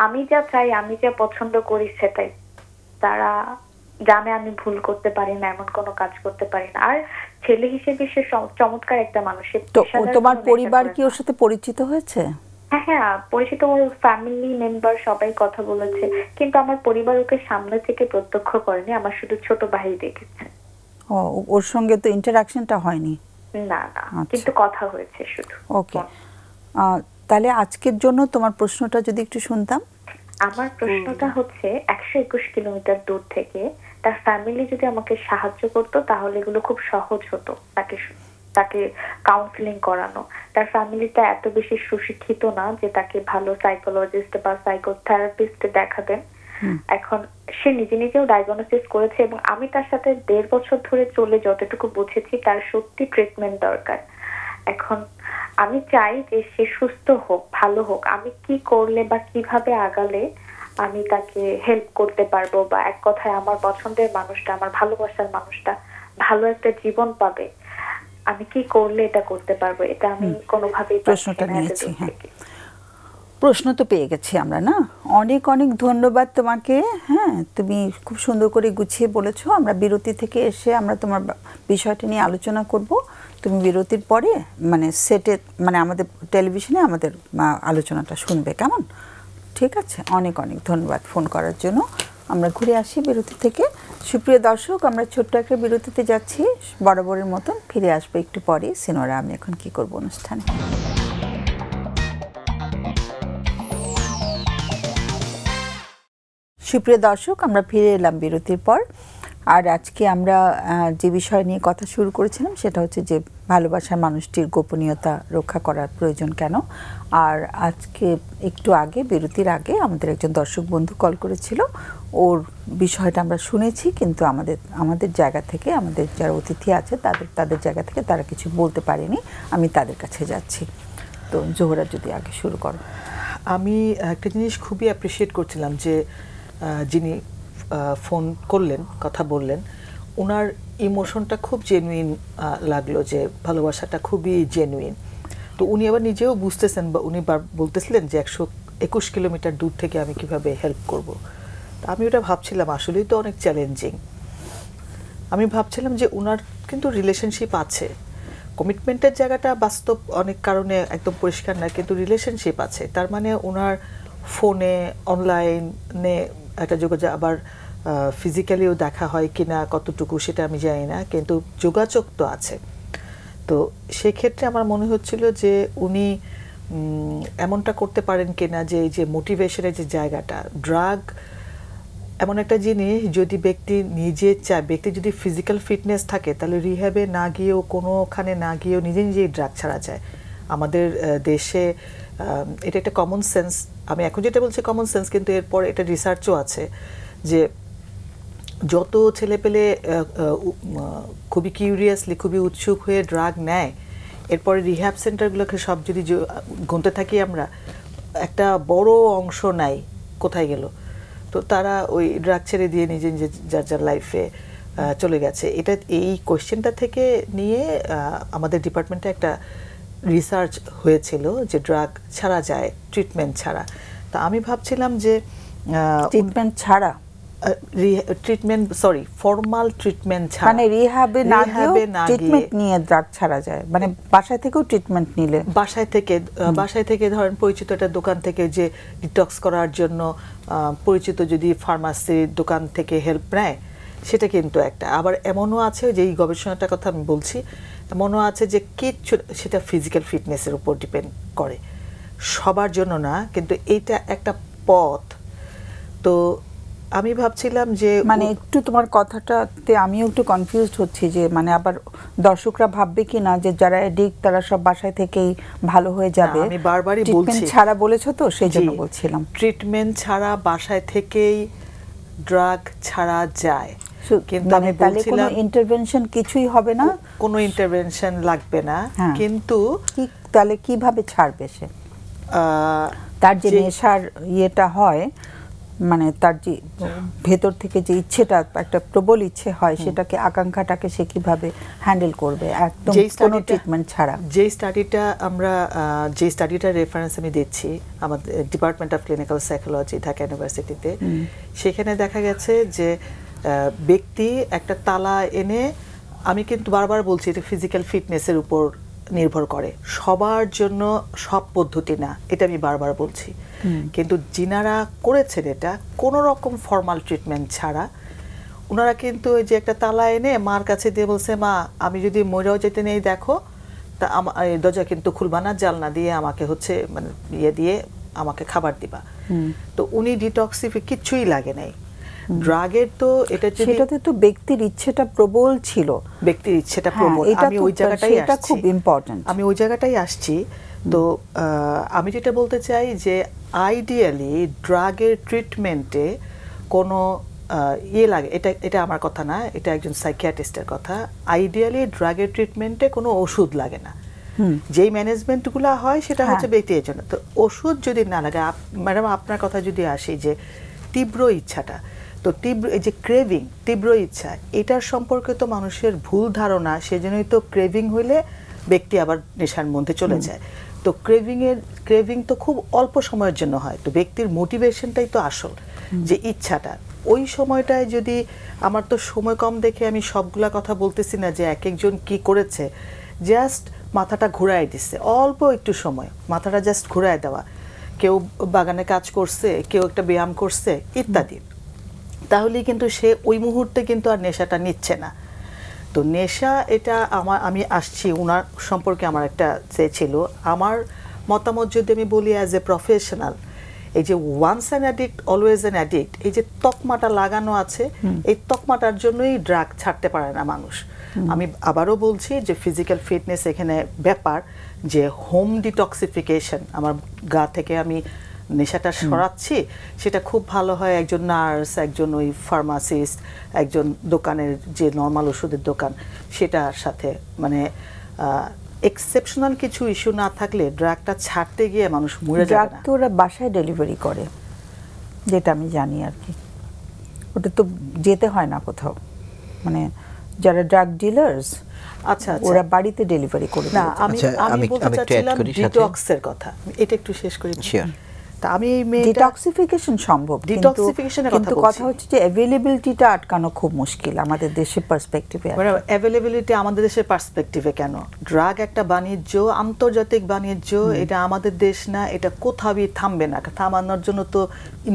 আমি যা চাই, আমি যা পছন্দ করি সেটাই। তারা জানে আমি ভুল করতে পারি না, এমন কোনো কাজ করতে পারি না। আর ছেলে হিসেবে সে চমৎকার একটা মানুষ। তোমার পরিবার কি ওর সাথে পরিচিত হয়েছে? হ্যাঁ হ্যাঁ, পরিচিত, ওর ফ্যামিলি মেম্বার সবাই কথা বলেছে, কিন্তু আমার পরিবার ওকে সামনে থেকে প্রত্যক্ষ করেনি, আমার শুধু ছোট ভাই দেখেছে। ওর সঙ্গে তো ইন্টারঅ্যাকশনটা হয়নি? না না, কিন্তু কথা হয়েছে শুধু। ওকে, তাহলে আজকের জন্য তোমার প্রশ্নটা যদি একটু শুনতাম। আমার প্রশ্নটা হচ্ছে 121 কিলোমিটার দূর থেকে তার ফ্যামিলি যদি আমাকে সাহায্য করতো তাহলে এগুলো খুব সহজ হতো, তাকে কাউন্সিলিং করানো। তার ফ্যামিলিটা এত বেশি সুশিক্ষিত না যে তাকে ভালো সাইকোলজিস্ট বা সাইকোথেরাপিস্ট দেখাবেন। এখন সে নিজেও ডায়াগনোসিস করেছে, এবং আমি তার সাথে 1.5 বছর ধরে চলে যতটুকু বুঝেছি তার সত্যি ট্রিটমেন্ট দরকার। এখন আমি চাই যে সে সুস্থ হোক, ভালো হোক। আমি কি করলে বা কিভাবে আগালে আমি তাকে হেল্প করতে পারবো, বা এক কথায় আমার পছন্দের মানুষটা, আমার ভালোবাসার মানুষটা ভালো একটা জীবন পাবে, আমি কি করলে এটা করতে পারবো, এটা আমি কোনোভাবেই প্রশ্নটা নিয়েছি। হ্যাঁ, প্রশ্ন তো পেয়ে গেছি আমরা, না? অনেক অনেক ধন্যবাদ তোমাকে। হ্যাঁ, তুমি খুব সুন্দর করে গুছিয়ে বলেছো। আমরা বিরতি থেকে এসে আমরা তোমার বিষয়টা নিয়ে আলোচনা করব। তুমি বিরতির পরে সেটে আমাদের টেলিভিশনে আমাদের আলোচনাটা শুনবে, কেমন? ঠিক আছে, অনেক অনেক ধন্যবাদ ফোন করার জন্য। আমরা ঘুরে আসি বিরতি থেকে। সুপ্রিয় দর্শক, আমরা ছোট্ট একটা বিরতিতে যাচ্ছি, বরাবরের মতন ফিরে আসবো একটু পরে সিনোরা আমি এখন কি করব অনুষ্ঠানে। সুপ্রিয় দর্শক, আমরা ফিরে এলাম বিরতির পর। আর আজকে আমরা যে বিষয় নিয়ে কথা শুরু করেছিলাম সেটা হচ্ছে যে ভালোবাসার মানুষটির গোপনীয়তা রক্ষা করার প্রয়োজন কেন। আর আজকে একটু আগে, বিরতির আগে, আমাদের একজন দর্শক বন্ধু কল করেছিল, ওর বিষয়টা আমরা শুনেছি, কিন্তু আমাদের জায়গা থেকে, আমাদের যারা অতিথি আছে তাদের জায়গা থেকে তারা কিছু বলতে পারেনি। আমি তাদের কাছে যাচ্ছি। তো জোহরা যদি আগে শুরু করো। আমি একটা জিনিস খুবই অ্যাপ্রিসিয়েট করছিলাম যে যিনি ফোন করলেন, কথা বললেন, ওনার ইমোশনটা খুব জেনুইন লাগলো, যে ভালোবাসাটা খুবই জেনুইন। তো উনি আবার নিজেও বুঝতেছেন, বা উনি বলতেছিলেন যে 121 কিলোমিটার দূর থেকে আমি কিভাবে হেল্প করব। তা আমি ওটা ভাবছিলাম আসলেই তো অনেক চ্যালেঞ্জিং। আমি ভাবছিলাম যে ওনার কিন্তু রিলেশনশিপ আছে, কমিটমেন্টের জায়গাটা বাস্তব অনেক কারণে একদম পরিষ্কার না, কিন্তু রিলেশনশিপ আছে। তার মানে ওনার ফোনে, অনলাইনে একটা যোগাযোগ, আবার ফিজিক্যালিও দেখা হয় কিনা কতটুকু সেটা আমি জানি না, কিন্তু যোগাযোগ তো আছে। তো সেক্ষেত্রে আমার মনে হচ্ছিল যে উনি এমনটা করতে পারেন কিনা, যে এই যে মোটিভেশনের যে জায়গাটা, ড্রাগ এমন একটা জিনিস, যদি ব্যক্তি নিজে চায়, ব্যক্তি যদি ফিজিক্যাল ফিটনেস থাকে, তাহলে রিহ্যাবে না গিয়েও, কোনোখানে না গিয়েও নিজেই ড্রাগ ছাড়া যায়। আমাদের দেশে এটা একটা কমন সেন্স। আমি এখন যেটা বলছি কমন সেন্স, কিন্তু এরপর এটা রিসার্চও আছে যে যত ছেলেপেলে খুবই কিউরিয়াসলি, খুবই উৎসুক হয়ে ড্রাগ নেয়, এরপরে রিহ্যাব সেন্টারগুলোকে সব যদি গুনতে থাকি আমরা, একটা বড় অংশ নাই কোথায় গেল। তো তারা ওই ড্রাগ ছেড়ে দিয়ে যার লাইফে চলে গেছে। এই কোয়েশ্চেনটা থেকে নিয়ে আমাদের ডিপার্টমেন্টে একটা রিসার্চ হয়েছিল যে ড্রাগ ছাড়া যায় ট্রিটমেন্ট ছাড়া। তা আমি ভাবছিলাম যে ট্রিটমেন্ট ছাড়া, ফর্মাল ট্রিটমেন্ট ছাড়া, রিহ্যাবে না গিয়ে ট্রিটমেন্ট নিয়ে ড্রাগ ছাড়া যায়, বাসায় থেকেও ট্রিটমেন্ট নিলে, বাসায় থেকে ধরেন পরিচিত একটা দোকান থেকে যে ডিটক্স করার জন্য পরিচিত যদি ফার্মাসির দোকান থেকে হেল্প নেয়, সেটা কিন্তু একটা। আবার এমনও আছে, যে এই গবেষণাটার কথা আমি বলছি, এমনও আছে যে কিচ্ছু, সেটা ফিজিক্যাল ফিটনেসের উপর ডিপেন্ড করে, সবার জন্য না, কিন্তু এইটা একটা পথ। তো আমি ভাবছিলাম যে একটু তোমার কথাটাতে আমিও একটু কনফিউজড হচ্ছি, যে আবার দর্শকরা ভাববে কি না যে যারা এডিক্ট তারা সব বাসায় থেকেই ভালো হয়ে যাবে। আমি বারবারই বলছি, ছাড়া বলেছো তো, সেই জন্য বলছিলাম। ট্রিটমেন্ট ছাড়া বাসায় থেকেই ড্রাগ ছাড়া যায়, কিন্তু আমি বলছিলাম কোনো ইন্টারভেনশন কিছুই হবে না, কোনো ইন্টারভেনশন লাগবে না। কিন্তু তাহলে কিভাবে ছাড়বে সে? তার যে নেশার ইয়েটা হয়, মানে তার যে ভেতর থেকে যে ইচ্ছেটা, একটা প্রবল ইচ্ছে হয়, সেটাকে আকাঙ্ক্ষাটাকে সে কিভাবে হ্যান্ডেল করবে একদম কোনো ট্রিটমেন্ট ছাড়া? যে স্টাডিটা রেফারেন্স আমি দিচ্ছি আমাদের department of clinical psychology Dhaka ইউনিভার্সিটিতে, সেখানে দেখা গেছে যে ব্যক্তি একটা তালা এনে, আমি কিন্তু বারবার বলছি এটা ফিজিক্যাল ফিটনেসের উপর নির্ভর করে, সবার জন্য সব পদ্ধতি না, এটা আমি বারবার বলছি, কিন্তু যিনারা করেছেন এটা কোনো রকম ফর্মাল ট্রিটমেন্ট ছাড়া, ওনারা কিন্তু ওই যে একটা তালা এনে মার কাছে দিয়ে বলছে, মা আমি যদি মরেও যেতে নেই দেখো, তা দরজা কিন্তু খুলবা না, জালনা দিয়ে আমাকে হচ্ছে মানে ইয়ে দিয়ে আমাকে খাবার দিবা। তো উনি ডিটক্সিফিক কিচ্ছুই লাগে নাই। ড্রাগের তো এটা সেটাতে তো ব্যক্তির ইচ্ছেটা প্রবল ছিল, ব্যক্তির ইচ্ছেটা প্রবল, আমি ওই জায়গাটাই আসছি, খুব ইম্পর্টেন্ট, আমি ওই জায়গাটাই আসছি। তো আমি যেটা বলতে চাই যে আইডিয়ালি ড্রাগের ট্রিটমেন্টে কোনো ইয়ে লাগে, এটা আমার কথা না, এটা একজন সাইকিয়াট্রিস্টের কথা, আইডিয়ালি ড্রাগের ট্রিটমেন্টে কোনো ওষুধ লাগে না, যেই ম্যানেজমেন্টগুলো হয় সেটা হচ্ছে ব্যক্তির জন্য। তো ওষুধ যদি না লাগে, ম্যাডাম আপনার কথা যদি আসি যে তীব্র ইচ্ছাটা, তো এই যে ক্রেভিং, তীব্র ইচ্ছা, এটার সম্পর্কে তো মানুষের ভুল ধারণা, সেজন্যই তো ক্রেভিং হইলে ব্যক্তি আবার নেশার মধ্যে চলে যায়। তো ক্রেভিং তো খুব অল্প সময়ের জন্য হয়, তো ব্যক্তির মোটিভেশনটাই তো আসল, যে ইচ্ছাটা ওই সময়টায় যদি, আমার তো সময় কম দেখে আমি সবগুলা কথা বলতেছি না যে এক একজন কি করেছে, জাস্ট মাথাটা ঘুরায় দিচ্ছে, অল্প একটু সময় মাথাটা জাস্ট ঘুরায় দেওয়া, কেউ বাগানে কাজ করছে, কেউ একটা ব্যায়াম করছে ইত্যাদি, তাহলেই কিন্তু সে ওই মুহূর্তে কিন্তু আর নেশাটা নিচ্ছে না। তো নেশা এটা আমি আসছি ওনার সম্পর্কে আমার একটা ছিল, আমার মতামত যদি আমি বলি অ্যাজ এ প্রফেশনাল, এই যে once an addict always an addict, এই যে তকমাটা লাগানো আছে, এই তকমাটার জন্যই ড্রাগ ছাড়তে পারে না মানুষ। আমি আবারও বলছি যে ফিজিক্যাল ফিটনেস এখানে ব্যাপার, যে হোম ডিটক্সিফিকেশন, আমার গা থেকে আমি নেশাটা সরাচ্ছি, সেটা খুব ভালো হয় একজন নার্স, একজন ওই ফার্মাসিস্ট, একজন দোকানের যে নর্মাল ওষুধের দোকান, সেটার সাথে মানে এক্সেপশনাল কিছু ইস্যু না থাকলে ড্রাগটা ছাড়তে গিয়ে মানুষ মরে যাবে না। ড্রাগ তো ওরা বাসায় ডেলিভারি করে, যেটা আমি জানি আর কি, ওটা তো যেতে হয় না কোথাও, মানে যারা ড্রাগ ডিলার্স, আচ্ছা ওরা বাড়িতে ডেলিভারি করে। না, আমি বলতে চাচ্ছিলাম ডিটক্সের কথা, এটা একটু শেষ করি। আমি ডিটক্সিফিকেশন সম্ভব, কিন্তু কথা হচ্ছে যে অ্যাভেলেবিলিটিটা আটকানো খুব মুশকিল আমাদের দেশের পার্সপেক্টিভে। অ্যাভেলেবিলিটি আমাদের দেশের পার্সপেক্টিভে কেন? ড্রাগ একটা বাণিজ্য, আন্তর্জাতিক বাণিজ্য, এটা আমাদের দেশ না, এটা কোথাওই থামবে না, থামানোর জন্য তো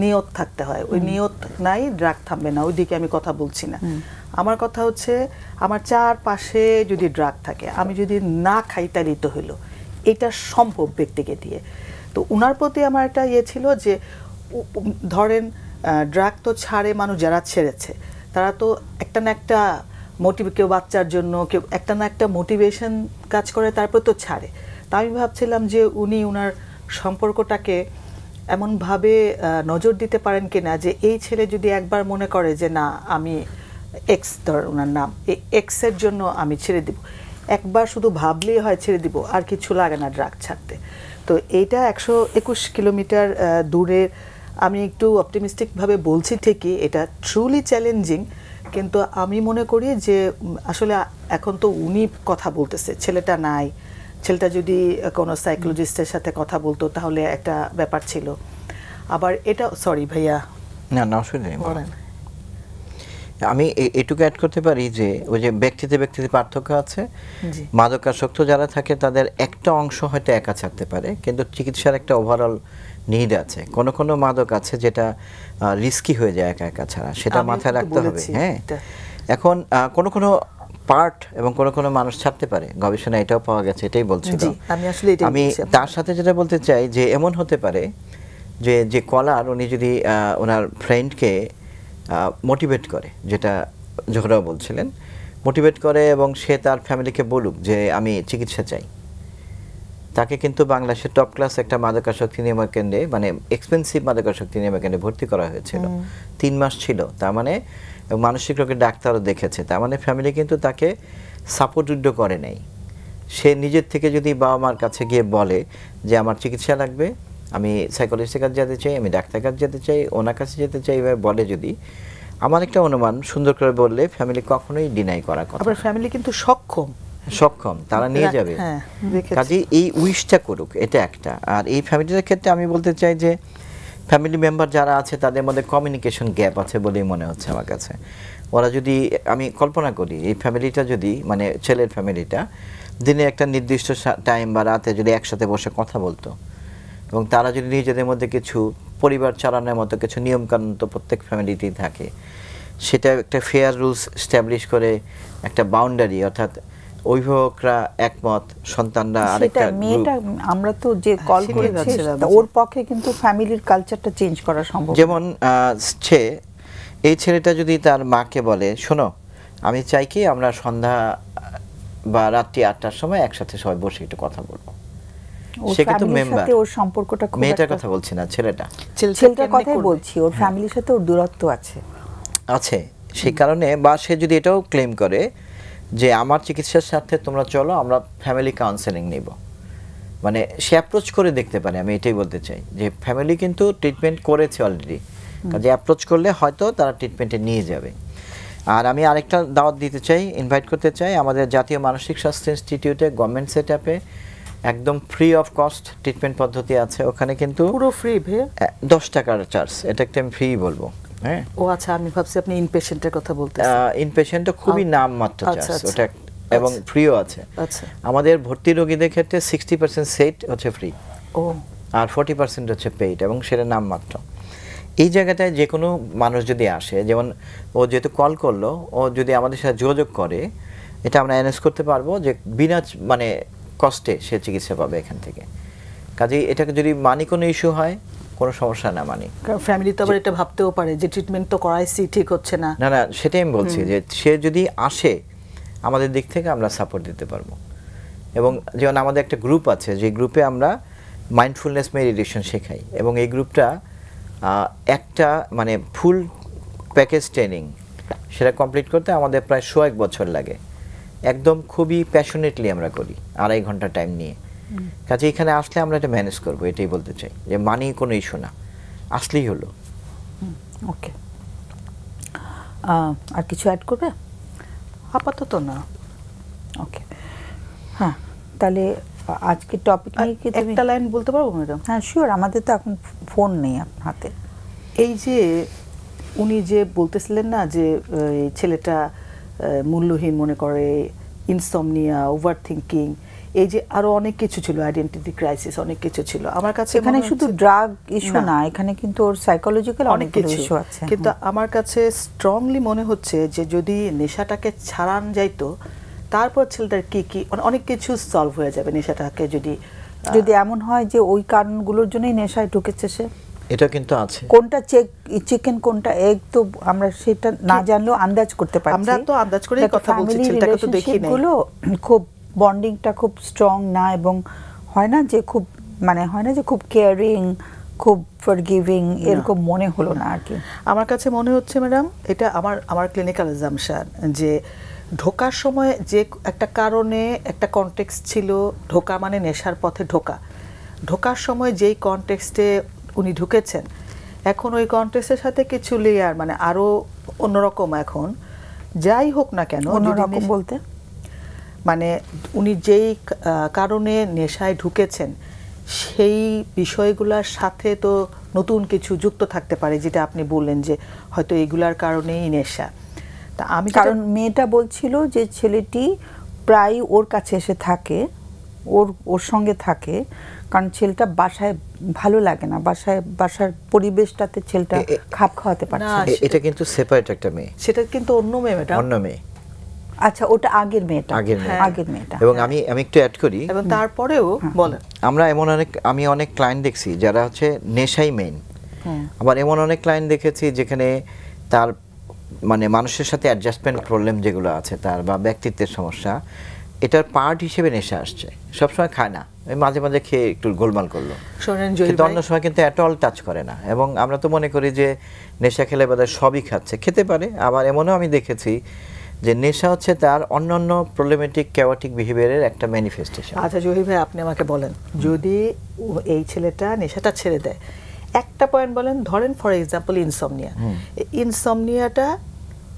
নিয়ত থাকতে হয়, ওই নিয়ত নাই, ড্রাগ থামবে না, ওইদিকে আমি কথা বলছি না। আমার কথা হচ্ছে আমার চারপাশে যদি ড্রাগ থাকে, আমি যদি না খাই তাহলেই তো হইলো, এটা সম্ভব ব্যক্তিকে দিয়ে। তো উনার প্রতি আমার একটা ইয়ে ছিল যে ধরেন ড্রাগ তো ছাড়ে মানুষ, যারা ছেড়েছে তারা তো একটা না একটা কেউ বাচ্চার জন্য, কেউ একটা না একটা মোটিভেশন কাজ করে, তারপর তো ছাড়ে। তা আমি ভাবছিলাম যে উনি উনার সম্পর্কটাকে এমনভাবে নজর দিতে পারেন কিনা, যে এই ছেলে যদি একবার মনে করে যে না আমি এক্স, ধর ওনার নাম, এই এক্সের জন্য আমি ছেড়ে দিব, একবার শুধু ভাবলেই হয় ছেড়ে দিব, আর কিছু লাগে না ড্রাগ ছাড়তে। তো এইটা 121 কিলোমিটার দূরের, আমি একটু অপটিমিস্টিকভাবে বলছি ঠিকই, এটা ট্রুলি চ্যালেঞ্জিং, কিন্তু আমি মনে করি যে আসলে এখন তো উনি কথা বলতেছে, ছেলেটা নাই, ছেলেটা যদি কোনো সাইকোলজিস্টের সাথে কথা বলতো তাহলে একটা ব্যাপার ছিল। আবার এটা, সরি ভাইয়া, না না অসুবিধা নেই, আমি এটুকু অ্যাড করতে পারি যে ওই যে ব্যক্তিতে পার্থক্য আছে, মাদকাসক্ত যারা থাকে তাদের একটা অংশ হয়তো একা ছাড়তে পারে, কিন্তু চিকিৎসার একটা ওভারঅল নিড আছে। কোনো কোনো মাদক আছে যেটা রিস্কি হয়ে যায় একা একা ছাড়া, সেটা মাথায় রাখতে হবে। হ্যাঁ, এখন কোনো কোনো পার্ট এবং কোনো কোনো মানুষ ছাড়তে পারে, গবেষণা এটাও পাওয়া গেছে, এটাই বলছিল। আমি তার সাথে যেটা বলতে চাই যে এমন হতে পারে যে কলার উনি যদি ওনার ফ্রেন্ডকে মোটিভেট করে, যেটা জোহরাও বলছিলেন, মোটিভেট করে এবং সে তার ফ্যামিলিকে বলুক যে আমি চিকিৎসা চাই, তাকে কিন্তু বাংলাদেশের টপ ক্লাস একটা মাদকাসক্তি নিরাময় কেন্দ্রে, মানে এক্সপেন্সিভ মাদকাসক্তি নিরাময় কেন্দ্রে ভর্তি করা হয়েছিল, 3 মাস ছিল। তার মানে মানসিক রোগের ডাক্তারও দেখেছে, তার মানে ফ্যামিলি কিন্তু তাকে সাপোর্ট করে নেই। সে নিজের থেকে যদি বাবা মার কাছে গিয়ে বলে যে আমার চিকিৎসা লাগবে, আমি সাইকোলজিস্টের কাছে যেতে চাই, আমি ডাক্তার কাছে যেতে চাই, ওনার কাছে যেতে চাই, এভাবে বলে যদি, আমার একটা অনুমান সুন্দর করে বললে ফ্যামিলি কখনোই ডিনাই করার কথা। আপনার ফ্যামিলি কিন্তু সক্ষম, তারা নিয়ে যাবে। কাজে এই উইশটা করুক, এটা একটা। আর এই ফ্যামিলির ক্ষেত্রে আমি বলতে চাই যে ফ্যামিলি মেম্বার যারা আছে তাদের মধ্যে কমিউনিকেশন গ্যাপ আছে বলেই মনে হচ্ছে আমার কাছে। ওরা যদি, আমি কল্পনা করি এই ফ্যামিলিটা যদি, মানে ছেলের ফ্যামিলিটা দিনে একটা নির্দিষ্ট টাইম বা রাতে যদি একসাথে বসে কথা বলতো, এবং তারা যদি নিজেদের মধ্যে কিছু পরিবার চালানোর মতো কিছু নিয়মকানুন তো প্রত্যেক ফ্যামিলিতেই থাকে, সেটা একটা ফেয়ার রুলস স্ট্যাবলিশ করে একটা বাউন্ডারি, অর্থাৎ অভিভাবকরা একমত, সন্তানরা আরেকটা মেয়েটা, আমরা তো যে কল করেছি ওর পক্ষে কিন্তু ফ্যামিলির কালচারটা চেঞ্জ করা সম্ভব। যেমন এই ছেলেটা যদি তার মাকে বলে, শোনো আমি চাই কি আমরা সন্ধ্যা বা রাত্রি 8টার সময় একসাথে সবাই বসে একটু কথা বলবো, সে কিন্তু মেম্বার, ওর সম্পর্কটা খুব, মেয়েটার কথা বলছি না, ছেলেটার কথাই বলছি, ওর ফ্যামিলির সাথে ওর দূরত্ব আছে সেই কারণে, বা সে যদি এটাও ক্লেম করে যে আমার চিকিৎসার সাথে তোমরা চলো, আমরা ফ্যামিলি কাউন্সেলিং নিব, মানে সে অ্যাপ্রোচ করে দেখতে পারে। আমি এটাই বলতে চাই যে ফ্যামিলি কিন্তু ট্রিটমেন্ট করেছে অলরেডি, কাজে অ্যাপ্রোচ করলে হয়তো তারা ট্রিটমেন্টে নিয়ে যাবে। আর আমি আরেকটা দাওয়াত দিতে চাই, ইনভাইট করতে চাই, আমাদের জাতীয় মানসিক স্বাস্থ্য ইনস্টিটিউটে গভর্নমেন্ট সেট আপে একদম ফ্রি অফ কস্ট ট্রিটমেন্ট পদ্ধতি আছে। ওখানে কিন্তু পুরো ফ্রি, 10 টাকার চার্জ, এটা একটা আমি ফ্রি বলবো। হ্যাঁ, ও আচ্ছা, আমি ভাবছি আপনি ইনপেশেন্টের কথা বলতেছেন। ইনপেশেন্টটা খুবই নামমাত্র চার্জ ওটা, এবং ফ্রিও আছে। আচ্ছা, আমাদের ভর্তি রোগীদের ক্ষেত্রে 60% সেট হচ্ছে ফ্রি, আর 40% হচ্ছে পেইড, এবং সেটা নামমাত্র। এই জায়গাটায় যে কোনো মানুষ যদি আসে, যেমন ও যেহেতু কল করলো, ও যদি আমাদের সাথে যোগাযোগ করে, এটা আমরা অ্যারেঞ্জ করতে পারবো যে বিনা মানে কষ্টে সে চিকিৎসা পাবে এখান থেকে। কাজেই এটাকে যদি মানি কোনো ইস্যু হয়, কোনো সমস্যা না। মানি ফ্যামিলি তো আবার এটা ভাবতেও পারে যে ট্রিটমেন্ট তো করাইছি, ঠিক হচ্ছে না। না না, সেটাই আমি বলছি যে সে যদি আসে আমাদের দিক থেকে আমরা সাপোর্ট দিতে পারবো। এবং যেমন আমাদের একটা গ্রুপ আছে, যে গ্রুপে আমরা মাইন্ডফুলনেস মেডিটেশন শেখাই, এবং এই গ্রুপটা একটা মানে ফুল প্যাকেজ ট্রেনিং, সেটা কমপ্লিট করতে আমাদের প্রায় 1 বছর লাগে। একদম খুবই প্যাশনেটলি আমরা করি, 2.5 ঘন্টা টাইম নিয়ে। কাজে এখানে আসলে আমরা এটা ম্যানেজ করবো, এটাই বলতে চাই যে মানি কোনো ইস্যু না, আসলেই হলো। ওকে, আর কিছু অ্যাড করবে? আপাতত না। ওকে, হ্যাঁ, তাহলে আজকে টপিক নিয়ে কি একটা লাইন বলতে পারবো ম্যাডাম? হ্যাঁ শিওর, আমাদের তো এখন ফোন নেই আপনার হাতে। এই যে উনি যে বলতেছিলেন না যে এই ছেলেটা মূল্যহীন মনে করে, ইনসমনিয়া, ওভার থিঙ্কিং, এই যে আরো অনেক কিছু ছিল, আইডেন্টিটি ক্রাইসিস, অনেক কিছু ছিল। আমার কাছে এখানে শুধু ড্রাগ ইস্যু না, এখানে কিন্তু ওর সাইকোলজিক্যাল অনেক কিছু ইস্যু আছে। কিন্তু আমার কাছে স্ট্রংলি মনে হচ্ছে যে যদি নেশাটাকে ছাড়ান যাইতো, তারপর ছেলেটার কি অনেক কিছু সলভ হয়ে যাবে। নেশাটাকে যদি এমন হয় যে ওই কারণগুলোর জন্যই নেশায় ঢুকেছে সে, এটা কিন্তু আছে। কোনটা চিকেন কোনটা এগ, তো আমরা সেটা না জানলেও আন্দাজ করতে পারি। আমরা তো আন্দাজ করেই কথা বলছি, ছেলেটাকে তো দেখি নাই। খুব বন্ডিংটা খুব স্ট্রং না, এবং হয় না যে খুব, মানে হয় না যে খুব কেয়ারিং, খুব ফরগিভিং, এরকম মনে হলো না আর কি। আমার কাছে মনে হচ্ছে ম্যাডাম, এটা আমার ক্লিনিক্যাল অ্যাজাম্পশন, যে ঢোকার সময় যে একটা কারণে একটা কনটেক্সট ছিল, ঢোকা মানে নেশার পথে ঢোকার সময় যেই কনটেক্সটে উনি ঢুকেছেন, এখন ওই কনটেক্সটের সাথে কিছু লেয়ার, মানে আরো অন্যরকম। এখন যাই হোক না কেন, অন্যরকম বলতে মানে উনি যেই কারণে নেশায় ঢুকেছেন, সেই বিষয়গুলোর সাথে তো নতুন কিছু যুক্ত থাকতে পারে, যেটা আপনি বললেন যে হয়তো এগুলার কারণেই নেশা। তা আমি, কারণ মেয়েটা বলছিল যে ছেলেটি প্রায় ওর কাছে এসে থাকে, ওর সঙ্গে থাকে, কারণ ছেলেটা বাসায় ভালো লাগে না, বাসার পরিবেশটাতে ছেলেটা খাপ খাওয়াতে পারছে না। এটা কিন্তু সেপারেট একটা মেয়ে, সেটা কিন্তু অন্য মেয়ে, ম্যাডাম, অন্য মেয়ে। আচ্ছা, ওটা আগের মেয়েটা, আগের মেয়েটা। এবং আমি একটু অ্যাড করি, এবং তারপরেও বলেন, আমরা আমি অনেক ক্লায়েন্ট দেখছি যারা হচ্ছে নেশাই মেইন। আবার এমন অনেক ক্লায়েন্ট দেখেছি যেখানে তার মানে মানুষের সাথে অ্যাডজাস্টমেন্ট প্রবলেম যেগুলো আছে তার, বা ব্যক্তিত্বের সমস্যা, এটার পার্ট হিসেবে নেশা আসছে। সবসময় খায় না, মাঝে মাঝে খেয়ে একটু গোলমাল করলো, কিন্তু অন্য সময় কিন্তু এট অল টাচ করে না। এবং আমরা তো মনে করি যে নেশা খেলে বোধহয় সবই খাচ্ছে, খেতে পারে। আবার এমনও আমি দেখেছি যে নেশা হচ্ছে তার অন্যান্য প্রবলেমেটিক ক্যাওটিক বিহেভিয়ারের একটা ম্যানিফেস্টেশন। আচ্ছা জহির ভাই, আপনি আমাকে বলেন, যদি এই ছেলেটা নেশাটা ছেড়ে দেয়, একটা পয়েন্ট বলেন, ধরেন ফর এক্সাম্পল ইনসমনিয়া, ইনসমনিয়াটা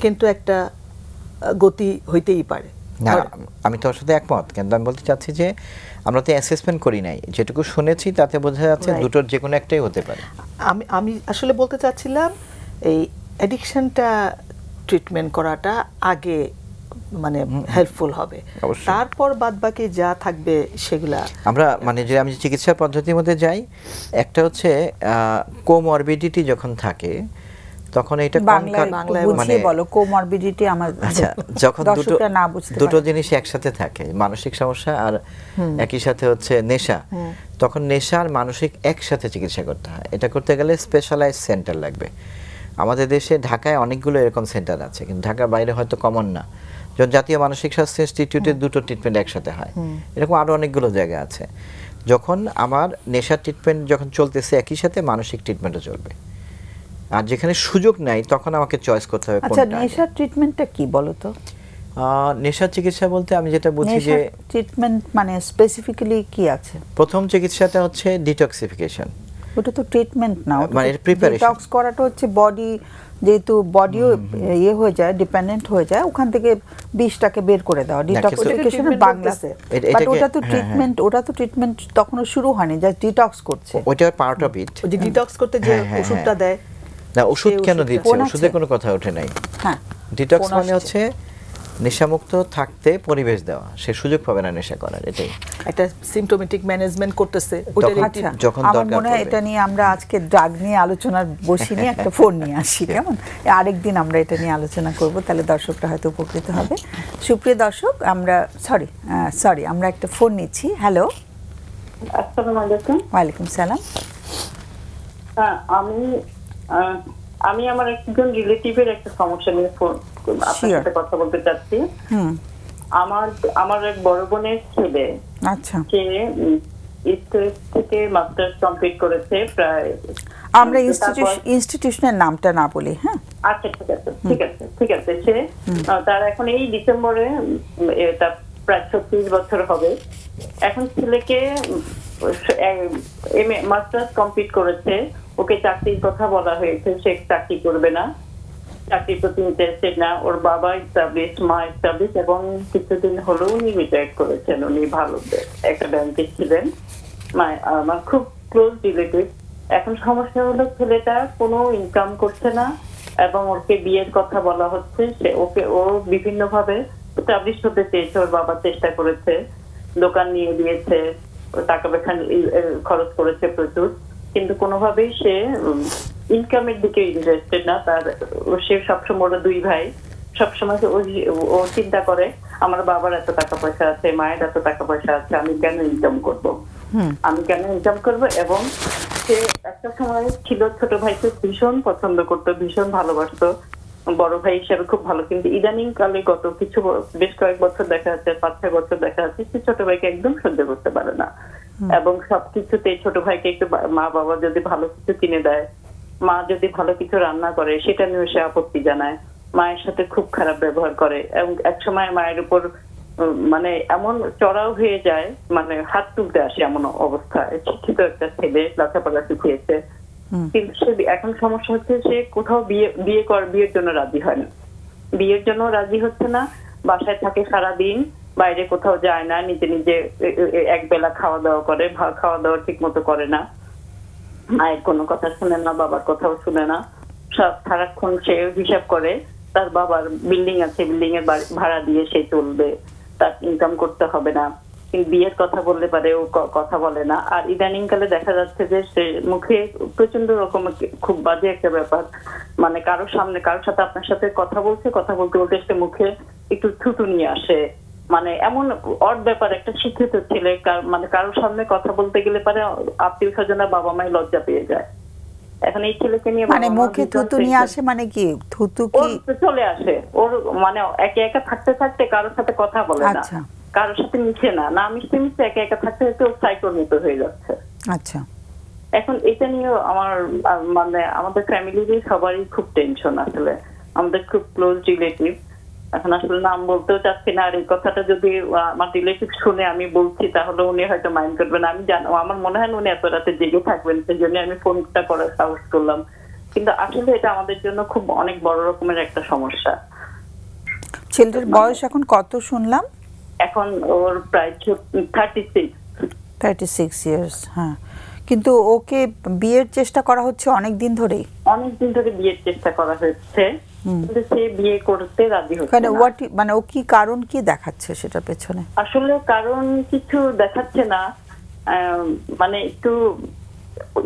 কিন্তু একটা গতি হইতেই পারে। না, আমি তোমার সাথে একমত, কিন্তু আমি বলতে চাচ্ছি যে আমরা তো অ্যাসেসমেন্ট করি নাই, যেটুকু শুনেছি তাতে বোঝা যাচ্ছে দুটোর যে কোনো একটাই হতে পারে। আমি আসলে বলতে চাচ্ছিলাম এই অ্যাডিকশনটা ট্রিটমেন্ট করাটা আগে মানে হেল্পফুল হবে, তারপর বাদবাকি যা থাকবে সেগুলা আমরা মানে যে আমি চিকিৎসা পদ্ধতির মধ্যে যাই, একটা হচ্ছে কোমরবিডিটি যখন থাকে তখন এটা বাংলায় বুঝিয়ে বলো কোমরবিডিটি। আমার আচ্ছা, যখন দুটো জিনিস একসাথে থাকে, মানসিক সমস্যা আর একই সাথে হচ্ছে নেশা, তখন নেশা আর মানসিক একসাথে চিকিৎসা করতে হয়। এটা করতে গেলে স্পেশালাইজ সেন্টার লাগবে। আমাদের দেশে ঢাকায় অনেকগুলো এরকম সেন্টার আছে, কিন্তু ঢাকার বাইরে হয়তো কমন না। যখন জাতীয় মানসিক স্বাস্থ্য ইনস্টিটিউটে দুটো ট্রিটমেন্ট একসাথে হয়, এরকম আরও অনেকগুলো জায়গা আছে। যখন আমার নেশার ট্রিটমেন্ট যখন চলতেছে, একই সাথে মানসিক ট্রিটমেন্টও চলবে। আর যেখানে সুযোগ নাই তখন আমাকে চয়েস করতে হবে। আচ্ছা, নেশার ট্রিটমেন্টটা কি বলো তো? নেশার চিকিৎসা বলতে আমি যেটা বুঝি যে ট্রিটমেন্ট মানে স্পেসিফিক্যালি কি আছে? প্রথম চিকিৎসাটা হচ্ছে ডিটক্সিফিকেশন। ওটা তো ট্রিটমেন্ট না, মানে প্রিপারেশন। ডিটক্স করাটা হচ্ছে বডি, যেহেতু বডিও ইয়ে হয়ে যায়, ডিপেন্ডেন্ট হয়ে যায়, ওখান থেকে বিষটাকে বের করে দেওয়া। ডিটক্সিফিকেশনের বাংলাতে, বাট ওটা তো ট্রিটমেন্ট, ওটা তো ট্রিটমেন্ট তখনও শুরু হয়নি, জাস্ট ডিটক্স করছে। ওইটা পার্ট অফ ইট। ওই যে ডিটক্স করতে যে ওষুধটা দেয়, না ওষুধ কেন দিচ্ছে? ওষুধের কোনো কথা ওঠে নাই। হ্যাঁ, ডিটক্স মানে হচ্ছে নেশামুক্ত থাকতে পরিবেশ দেওয়া, সে সুযোগ পাবে না নেশা করার। এটাই একটা সিম্পটোমেটিক ম্যানেজমেন্ট করতেছে। যখন আমার মনে হয় এটা নিয়ে আমরা আজকে ড্রাগ নিয়ে আলোচনার বসিনি, একটা ফোন নিয়ে আসি, কেমন? আরেকদিন আমরা এটা নিয়ে আলোচনা করব, তাহলে দর্শকরা হয়তো উপকৃত হবে। সুপ্রিয় দর্শক, আমরা আমরা একটা ফোন নিচ্ছি। হ্যালো, আসসালামু আলাইকুম। ওয়ালাইকুম সালাম। আমি আমার একজন রিলেটিভের একটা সমস্যা নিয়ে আপনার সাথে কথা বলতে চাচ্ছি। আমার এক বড় বোনের ছেলে, আচ্ছা, সে স্টেট থেকে মাস্টার্স কমপ্লিট করেছে। প্রায় আমরা ইনস্টিটিউশনের নামটা না বলি। হ্যাঁ, আচ্ছা, ঠিক আছে। সে তার এখন এই ডিসেম্বরে তার প্রায় 36 বছর হবে। এখন ছেলেকে মাস্টার্স কমপ্লিট করেছে, ওকে চাকরির কথা বলা হয়েছে, সে চাকরি করবে না, চাকরির প্রতি ইন্টারেস্টেড না। ওর বাবা এস্টাবলিশ, মা এস্টাবলিশ, এবং কিছুদিন হলেও উনি রিটায়ার করেছেন। উনি ভালো একটা ব্যাংকে ছিলেন, আমার খুব ক্লোজ রিলেটিভ। এখন সমস্যা হলো ছেলেটা কোনো ইনকাম করছে না, এবং ওকে বিয়ের কথা বলা হচ্ছে। ও বিভিন্ন ভাবে এস্টাবলিশ হতে চেয়েছে, ওর বাবা চেষ্টা করেছে, দোকান নিয়ে দিয়েছে, টাকা পয়সা খরচ করেছে প্রচুর, কিন্তু কোনোভাবেই সে ইনকামের দিকে ইন্টারেস্টেড না। সে সবসময়, ওরা দুই ভাই, সবসময় ও চিন্তা করে আমার বাবার এত টাকা পয়সা আছে, মায়ের এত টাকা পয়সা আছে, আমি কেন ইনকাম করব। এবং সে একটা সময় ছিল ছোট ভাইকে ভীষণ পছন্দ করতো, ভীষণ ভালোবাসতো, বড় ভাই হিসেবে খুব ভালো। কিন্তু ইদানিং কালে গত বেশ কয়েক বছর দেখা যাচ্ছে, 5-6 বছর দেখা যাচ্ছে, সে ছোট ভাইকে একদম সহ্য করতে পারে না। এবং সবকিছুতে ছোট ভাইকে একটু মা বাবা যদি ভালো কিছু কিনে দেয়, মা যদি ভালো কিছু রান্না করে, সেটা নিয়ে সে আপত্তি জানায়, মায়ের সাথে খুব খারাপ ব্যবহার করে। এবং একসময় মায়ের উপর মানে এমন চড়াও হয়ে যায়, মানে হাত তুলতে আসে এমন অবস্থায়। শিক্ষিত একটা ছেলে, লেখাপড়া শিখিয়েছে, কিন্তু সে এখন সমস্যা হচ্ছে সে কোথাও বিয়ের জন্য রাজি হয় না, বিয়ের জন্য রাজি হচ্ছে না, বাসায় থাকে সারাদিন, বাইরে কোথাও যায় না, নিজে নিজে একবেলা খাওয়া দাওয়া করে, খাওয়া দাওয়া ঠিক মতো করে না, মায়ের কোনো কথা শুনে না, বাবার কথাও শুনে না, সব সারাক্ষণ সে হিসাব করে তার বাবার বিল্ডিং আছে, বিল্ডিং এর ভাড়া দিয়ে সে চলবে, তার ইনকাম করতে হবে না। কিন্তু বিয়ের কথা বললে পারে ও কথা বলে না। আর ইদানিং কালে দেখা যাচ্ছে যে সে মুখে প্রচন্ড রকম খুব বাজে একটা ব্যাপার, মানে কারোর সাথে আপনার সাথে কথা বলতে সে মুখে একটু থুতু নিয়ে আসে, মানে এমন অড ব্যাপার। একটা শিক্ষিত ছেলে মানে কারোর সামনে কথা বলতে গেলে পারে আত্মীয় স্বজনরা, বাবা মাই লজ্জা পেয়ে যায়। এখন এই ছেলেকে নিয়ে মানে মুখে থুতু নিয়ে আসে, মানে কি থুতু কি চলে আসে ওর, মানে একা থাকতে থাকতে কারোর সাথে কথা বলে না, কারোর সাথে মিশে না মিশতে একা থাকতে থাকতে ওর সাইকোর মতো হয়ে যাচ্ছে। আচ্ছা, এখন এটা নিয়ে আমাদের ফ্যামিলির সবারই খুব টেনশন। আসলে আমাদের খুব ক্লোজ রিলেটিভ, এখন আসলে নাম বলতেও চাচ্ছি না, আর এই কথাটা যদি আমার রিলেটিভ শুনে আমি বলছি তাহলে উনি হয়তো মাইন্ড করবেন, আমি জানো আমার মনে হয় উনি এত রাতে জেগে থাকবেন, সেই জন্য আমি ফোনটা করার সাহস করলাম। কিন্তু আসলে এটা আমাদের জন্য খুব অনেক বড় রকমের একটা সমস্যা। ছেলেটার বয়স এখন কত শুনলাম? এখন ওর প্রায় 36 ইয়ার্স। হ্যাঁ, কিন্তু ওকে বিয়ের চেষ্টা করা হচ্ছে অনেক দিন ধরেই। অনেকদিন ধরে বিয়ের চেষ্টা করা হচ্ছে, কিন্তু সে বিয়ে করতে রাজি হচ্ছে না। মানে ও কি কারণ কি দেখাচ্ছে সেটার পেছনে? আসলে কারণ কিছু দেখাচ্ছে না, মানে একটু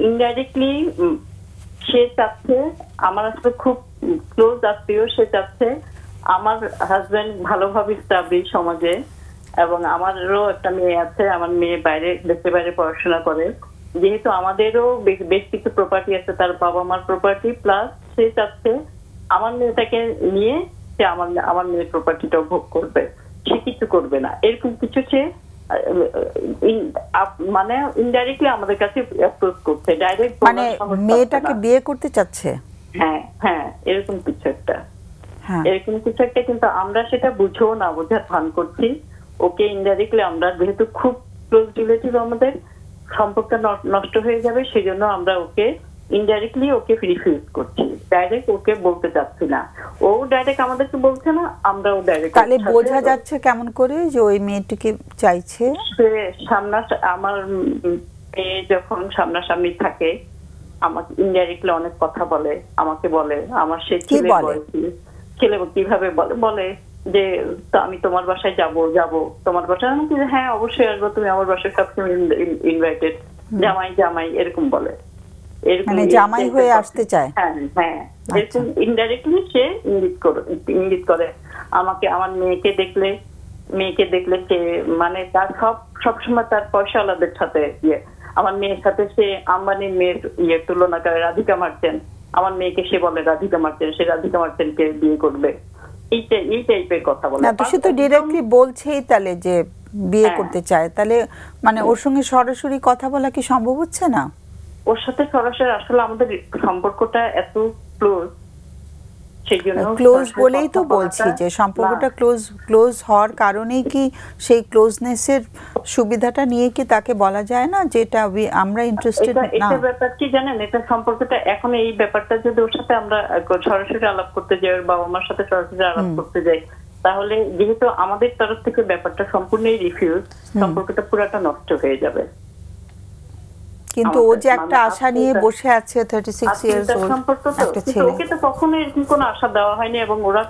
ইনডাইরেক্টলি সে চাচ্ছে, আমার আসলে খুব ক্লোজ আত্মীয়, সে চাচ্ছে আমার হাজবেন্ড ভালোভাবে স্টাবলিশ সমাজে, এবং আমারও একটা মেয়ে আছে, আমার মেয়ে বাইরে দেশের বাইরে পড়াশোনা করে, যেহেতু আমাদেরও বেশ কিছু প্রপার্টি আছে, তার বাবা মার প্রপার্টি, প্লাস সে চাচ্ছে আমার মেয়েটাকে নিয়ে সে আমার মেয়ের প্রপার্টিটাও ভোগ করবে, সে কিছু করবে না, এরকম কিছু সে মানে ইনডাইরেক্টলি আমাদের কাছে অ্যাপ্রোচ করছে, ডাইরেক্ট মানে মেয়েটাকে বিয়ে করতে চাচ্ছে। হ্যাঁ হ্যাঁ, এরকম কিছু একটা, এরকম কিছু একটা, কিন্তু আমরা সেটা বুঝেও না বোঝার ভান করছি। ওকে ইনডাইরেক্টলি আমরা, যেহেতু খুব ক্লোজ রিলেটিভ, আমাদের সম্পর্কটা নষ্ট হয়ে যাবে, সেই জন্য আমরা ওকে ইনডাইরেক্টলি ওকে রিফিউজ করছি, ডাইরেক্ট ওকে বলতে চাচ্ছি না। ও ডাইরেক্ট আমাদেরকে বলছে না, আমরাও ডাইরেক্ট। তাহলে বোঝা যাচ্ছে কেমন করে যে ওই মেয়েটিকে চাইছে? আমার মেয়ে যখন সামনাসামনি থাকে আমাকে ইনডাইরেক্টলি অনেক কথা বলে, আমাকে বলে আমার সে ছেলে কিভাবে বলে যে আমি তোমার বাসায় যাব তোমার বাসায়, আমি হ্যাঁ অবশ্যই আসবো, তুমি আমার বাসায় সবসময় ইনভাইটেড, জামাই এরকম বলে, মানে জামাই হয়ে আসতে চায়। হ্যাঁ হ্যাঁ, এরকম ইনডাইরেক্টলি সে ইঙ্গিত করে আমাকে। আমার মেয়েকে দেখলে সে মানে তার সবসময় তার পয়সাওয়ালাদের সাথে আমার মেয়ের সাথে সে আম্বানির মেয়ের তুলনা করে, রাধিকা মার্চেন্ট, আমার মেয়েকে সে বলে রাধিকা মার্চেন্ট, সে রাধিকা মার্চেন্টকে বিয়ে করবে, এই টাইপের কথা বলে। না তো সে তো ডিরেক্টলি বলছেই তাহলে যে বিয়ে করতে চায়, তাহলে মানে ওর সঙ্গে সরাসরি কথা বলা কি সম্ভব হচ্ছে না? ওর সাথে সরাসরি আসলে আমাদের সম্পর্কটা এত ক্লোজ, ক্লোজ বলেই তো বলছি যে সম্পর্কটা ক্লোজ হওয়ার কারণেই কি সেই ক্লোজনেসের সুবিধাটা নিয়ে কি তাকে বলা যায় না যে এটা আমরা ইন্টারেস্টেড না? এটা ব্যাপার কি জানেন, এটা সম্পর্কটা এখন এই ব্যাপারটা যদি ওর সাথে আমরা সরাসরি আলাপ করতে যাই, ওর বাবা মার সাথে সরাসরি আলাপ করতে যাই, তাহলে যেহেতু আমাদের তরফ থেকে ব্যাপারটা সম্পূর্ণই রিফিউজ, সম্পর্কটা পুরাটা নষ্ট হয়ে যাবে। কিন্তু ও যে একটা আশা নিয়ে বসে আছে 36 ইয়ার্স ওল্ড একটা ছেলে, ওকে তো কখনো এরকম কোনো আশা দেওয়া হয়নি, এবং ওরা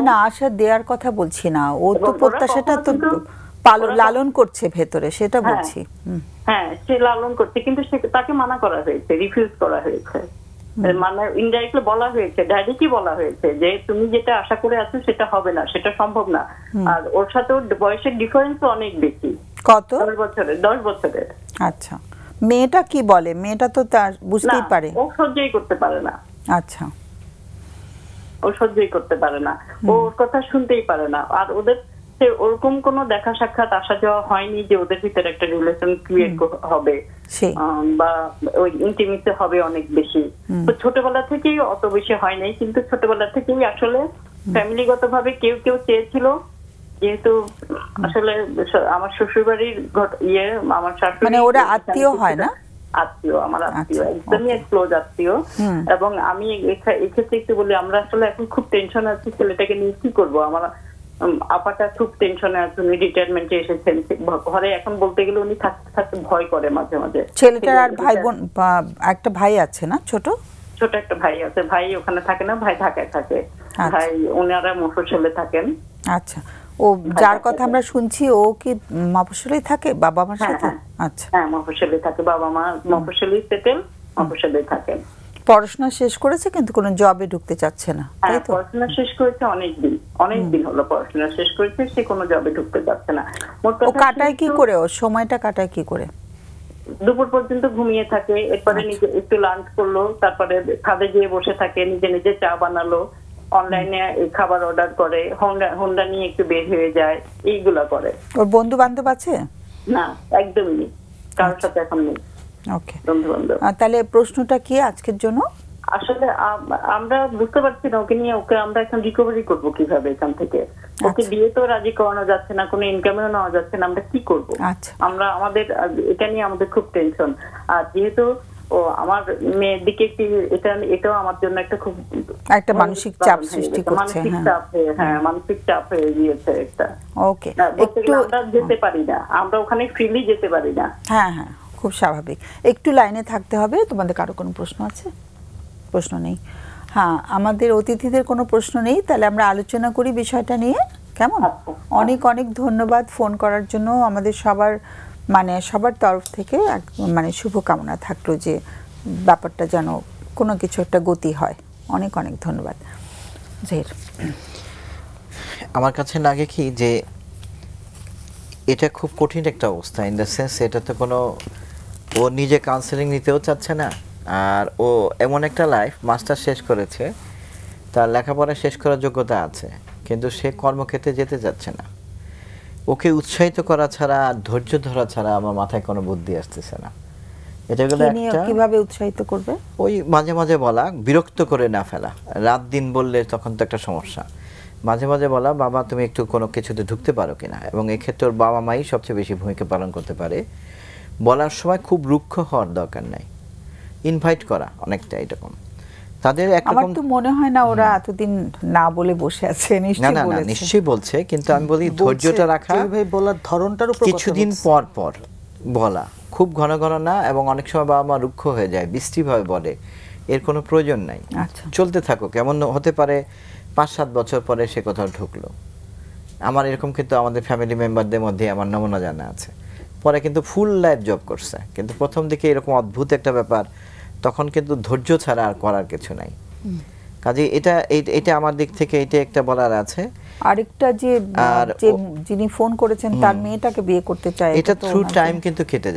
না আশা দেওয়ার কথা বলছি না, ও তো প্রত্যাশাটা তো লালন করছে ভেতরে, সেটা বলছি। হ্যাঁ, সে লালন করছে, কিন্তু তাকে মানা করা হয়েছে, রিফিউজ করা হয়েছে, মানে ইনডাইরেক্টলি বলা হয়েছে, ডাইরেক্টলি বলা হয়েছে যে তুমি যেটা আশা করে আছো সেটা হবে না, সেটা সম্ভব না। আর ওর সাথে ওর বয়সের ডিফারেন্স অনেক বেশি। কত? 10 বছরের। আচ্ছা, মেয়েটা কি বলে? মেয়েটা তো তার বুঝতেই পারে, ও সহ্যই করতে পারে না। আচ্ছা, ও সহ্যই করতে পারে না, ওর কথা শুনতেই পারে না। আর ওদের ওরকম কোনো দেখা সাক্ষাৎ আসা যাওয়া হয়নি যে ওদের ভিতরে একটা রিলেশন ক্রিয়েট হবে বা ওই ইন্টিমেসি হবে অনেক বেশি। তো ছোটবেলা থেকেই অত বেশি হয় নাই, কিন্তু ছোটবেলা থেকেই আসলে ফ্যামিলিগত ভাবে কেউ চেয়েছিল, যেহেতু আসলে আমার শ্বশুর বাড়ির আমার শাশুড়ি, মানে ওরা আত্মীয় হয় না? আত্মীয়, আমার আত্মীয়, একদমই ক্লোজ আত্মীয়। এবং আমি এক্ষেত্রে একটু বলি, আমরা আসলে এখন খুব টেনশন আছি ছেলেটাকে নিয়ে কি করবো। আমার আপাটা খুব টেনশনে আছে, উনি রিটায়ারমেন্টে এসেছেন, ঘরে এখন বলতে গেলে উনি থাকতে ভয় করে মাঝে মাঝে। ছেলেটার আর ভাই বোন, একটা ভাই আছে না? ছোট একটা ভাই আছে, ভাই ওখানে থাকে না, ভাই ঢাকায় থাকে, ভাই ওনারা মফস্বলে থাকেন। আচ্ছা, ও যার কথা আমরা শুনছি ও কি মফস্বলে থাকে বাবা মার সাথে? আচ্ছা, হ্যাঁ মফস্বলে থাকে, বাবা মা মফস্বলে সেটেল, মফস্বলে থাকেন। পড়াশোনা শেষ করেছে কিন্তু কোনো জবে ঢুকতে চাচ্ছে না, তাই তো? পড়াশোনা শেষ করেছে অনেকদিন হলো পড়াশোনা শেষ করেছে, সে কোনো জবে ঢুকতে চাচ্ছে না। ও কাটায় কি করে? ও সময়টা কাটায় কি করে? দুপুর পর্যন্ত ঘুমিয়ে থাকে, এরপরে নিজে একটু লাঞ্চ করলো, তারপরে খাদে গিয়ে বসে থাকে, নিজে চা বানালো, অনলাইনে খাবার অর্ডার করে, হোন্ডা নিয়ে একটু বের হয়ে যায়, এইগুলা করে। ওর বন্ধু বান্ধব আছে? না, একদমই নেই, কারোর সাথে এখন নেই ওকে বন্ধু বান্ধব। তাহলে প্রশ্নটা কি আজকের জন্য? আসলে আমরা বুঝতে পারছি না ওকে নিয়ে, ওকে আমরা এখন রিকভারি করবো কিভাবে এখান থেকে। ওকে বিয়ে তো রাজি করানো যাচ্ছে না, কোনো ইনকামও নেওয়া যাচ্ছে না, আমরা কি করব? আমরা আমাদের এটা নিয়ে আমাদের খুব টেনশন। আর যেহেতু ও আমার মেয়ের দিকে এটাও আমার জন্য একটা মানসিক চাপ সৃষ্টি করছে। মানসিক চাপ হয়ে গিয়েছে একটা। ওকে, একটু আমরা যেতে পারি না, আমরা ওখানে ফ্রিলি যেতে পারি না। হ্যাঁ, খুব স্বাভাবিক। একটু লাইনে থাকতে হবে। তোমাদের কারো কোনো প্রশ্ন আছে? প্রশ্ন নেই? হ্যাঁ, আমাদের অতিথিদের কোনো প্রশ্ন নেই, তাহলে আমরা আলোচনা করি বিষয়টা নিয়ে, কেমন? অনেক অনেক ধন্যবাদ ফোন করার জন্য। আমাদের সবার তরফ থেকে শুভকামনা থাকলো যে ব্যাপারটা যেন কোনো কিছু একটা গতি হয়। অনেক অনেক ধন্যবাদ। জহির, আমার কাছে লাগে কি যে এটা খুব কঠিন একটা অবস্থা, ইন দ্য সেন্স এটা তো কোনো, ও নিজে কাউন্সেলিং নিতেও চাচ্ছে না, আর ও এমন একটা লাইফ মাস্টার শেষ করেছে, তার লেখাপড়া শেষ করার যোগ্যতা আছে, কিন্তু সে কর্মক্ষেত্রে যেতে চাচ্ছে না। ওকে উৎসাহিত করা ছাড়া, ধৈর্য ধরা ছাড়া আমার মাথায় কোনো বুদ্ধি আসতেছে না। এটা গেল একটা, কিভাবে উৎসাহিত করবে? ওই মাঝে মাঝে বলা, বিরক্ত করে না ফেলা। রাত দিন বললে তখন তো একটা সমস্যা। মাঝে মাঝে বলা, বাবা তুমি একটু কোনো কিছুতে ঢুকতে পারো কিনা, এবং এক্ষেত্রে ওর বাবা মাই সবচেয়ে বেশি ভূমিকা পালন করতে পারে। বলার সময় খুব রুক্ষ হওয়ার দরকার নাই, ইনভাইট করা অনেকটা এরকম। তাদের আমার তো মনে হয় না ওরা এতদিন না বলে বসে আছে, নিশ্চয়ই বলছে, কিন্তু আমি বলি ধৈর্যটা রাখা, বলার ধরনটার উপর কিছুদিন পর পর বলা, খুব ঘন ঘন না। এবং অনেক সময় বাবা মা রুক্ষ হয়ে যায়, বৃষ্টিভাবে বলে, এর কোনো প্রয়োজন নাই, চলতে থাকো। কেমন হতে পারে 5-7 বছর পরে সে কোথাও ঢুকলো। আমার এরকম কিন্তু আমাদের ফ্যামিলি মেম্বারদের মধ্যে আমার নমুনা জানা আছে, পরে কিন্তু ফুল লাইফ জব করছে। কিন্তু প্রথম দিকে এরকম অদ্ভুত একটা ব্যাপার, তখন কিন্তু ধৈর্য ছাড়া আর করার কিছু নাই। কাজে এটা আমার দিক থেকে এটা একটা বলার আছে। আরেকটা যে যিনি ফোন করেছেন তার মেয়েটাকে বিয়ে করতে চায়, এটা থ্রু টাইম কিন্তু কেটে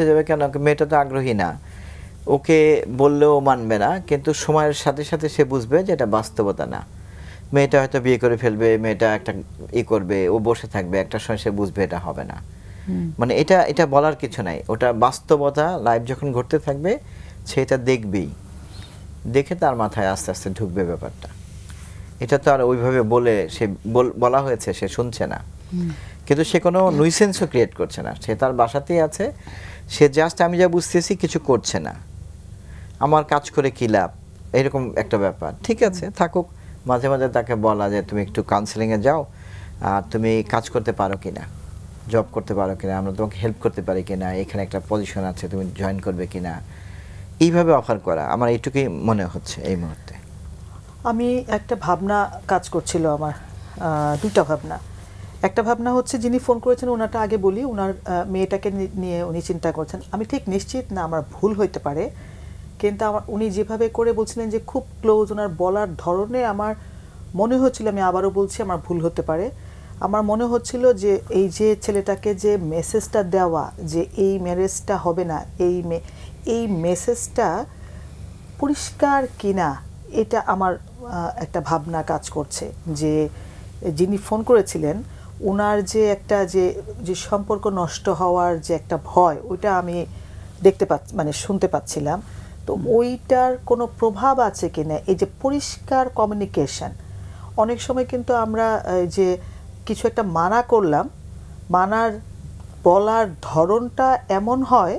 যাবে, কেন মেয়েটা তো আগ্রহী না, ওকে বললেও মানবে না, কিন্তু সময়ের সাথে সাথে সে বুঝবে যে এটা বাস্তবতা না। মেয়েটা হয়তো বিয়ে করে ফেলবে, মেয়েটা একটা করবে, ও বসে থাকবে, একটা সময় সে বুঝবে এটা হবে না। মানে এটা বলার কিছু নাই, ওটা বাস্তবতা। লাইফ যখন ঘটতে থাকবে সেটা দেখবেই, দেখে তার মাথায় আস্তে আস্তে ঢুকবে ব্যাপারটা। এটা তো আর ওইভাবে বলে সে বলা হয়েছে সে শুনছে না, কিন্তু সে কোনো নুইসেন্সও ক্রিয়েট করছে না, সে তার বাসাতেই আছে। সে জাস্ট আমি যা বুঝতেছি কিছু করছে না, আমার কাজ করে কি লাভ, এরকম একটা ব্যাপার। ঠিক আছে, থাকুক। মাঝে মাঝে তাকে বলা যে তুমি একটু কাউন্সেলিংয়ে যাও, আর তুমি কাজ করতে পারো কিনা, জব করতে পারো কিনা, আমরা তোমাকে হেল্প করতে পারি কিনা, এখানে একটা পজিশন আছে তুমি জয়েন করবে কিনা, এইভাবে অফার করা। আমার এইটুকুই মনে হচ্ছে এই মুহূর্তে। আমি একটা ভাবনা কাজ করছিল আমার, দুটা ভাবনা। একটা ভাবনা হচ্ছে যিনি ফোন করেছেন ওনারটা আগে বলি, ওনার মেয়েটাকে নিয়ে উনি চিন্তা করছেন। আমি ঠিক নিশ্চিত না, আমার ভুল হইতে পারে, কিন্তু উনি যেভাবে করে বলছিলেন যে খুব ক্লোজ, ওনার বলার ধরনে আমার মনে হচ্ছিল, আমি আবারও বলছি আমার ভুল হতে পারে, আমার মনে হচ্ছিল যে এই যে ছেলেটাকে যে মেসেজটা দেওয়া যে এই ম্যারেজটা হবে না, এই মেসেজটা পরিষ্কার কিনা, এটা আমার একটা ভাবনা কাজ করছে। যে যিনি ফোন করেছিলেন ওনার যে একটা যে সম্পর্ক নষ্ট হওয়ার যে একটা ভয়, ওইটা আমি দেখতে পাচ্ছি, মানে শুনতে পাচ্ছিলাম। তো ওইটার কোনো প্রভাব আছে কিনা, এই যে পরিষ্কার কমিউনিকেশন। অনেক সময় কিন্তু আমরা যে কিছু একটা মানা করলাম, মানার বলার ধরনটা এমন হয়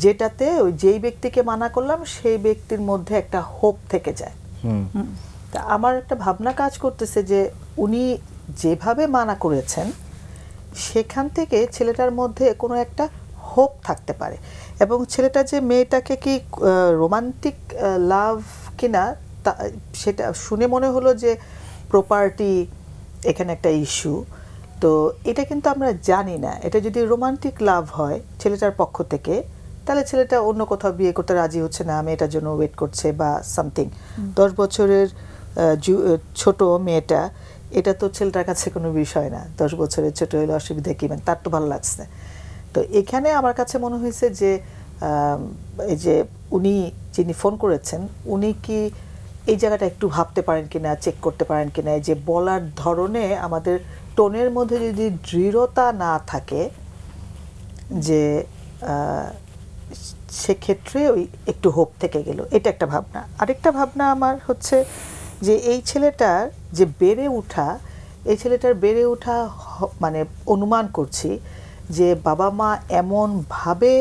যেটাতে ওই যেই ব্যক্তিকে মানা করলাম সেই ব্যক্তির মধ্যে একটা হোপ থেকে যায়। তা আমার একটা ভাবনা কাজ করতেছে যে উনি যেভাবে মানা করেছেন সেখান থেকে ছেলেটার মধ্যে কোনো একটা হোপ থাকতে পারে। এবং ছেলেটা যে মেয়েটাকে কি রোমান্টিক লাভ কিনা সেটা শুনে মনে হলো যে প্রপার্টি এখানে একটা ইস্যু। তো এটা কিন্তু আমরা জানি না, এটা যদি রোমান্টিক লাভ হয় ছেলেটার পক্ষ থেকে, তাহলে ছেলেটা অন্য কোথাও বিয়ে করতে রাজি হচ্ছে না, মেয়েটার জন্য ওয়েট করছে বা সামথিং। 10 বছরের ছোট মেয়েটা, এটা তো ছেলেটার কাছে কোনো বিষয় না। 10 বছরের ছোট হলে অসুবিধা কি, মানে তার তো ভালো লাগছে। তো এখানে আমার কাছে মনে হয়েছে যে এই যে যিনি ফোন করেছেন উনি কি এই জায়গাটা একটু ভাবতে পারেন কিনা, চেক করতে পারেন কিনা, যে বলার ধরনে আমাদের টোনের মধ্যে যদি দৃঢ়তা না থাকে, যে সেক্ষেত্রে ওই একটু হোপ থেকে গেল, এটা একটা ভাবনা। আরেকটা ভাবনা আমার হচ্ছে যে এই ছেলেটার যে বেড়ে ওঠা, এই ছেলেটার বেড়ে ওঠা মানে অনুমান করছি যে বাবা মা এমনভাবে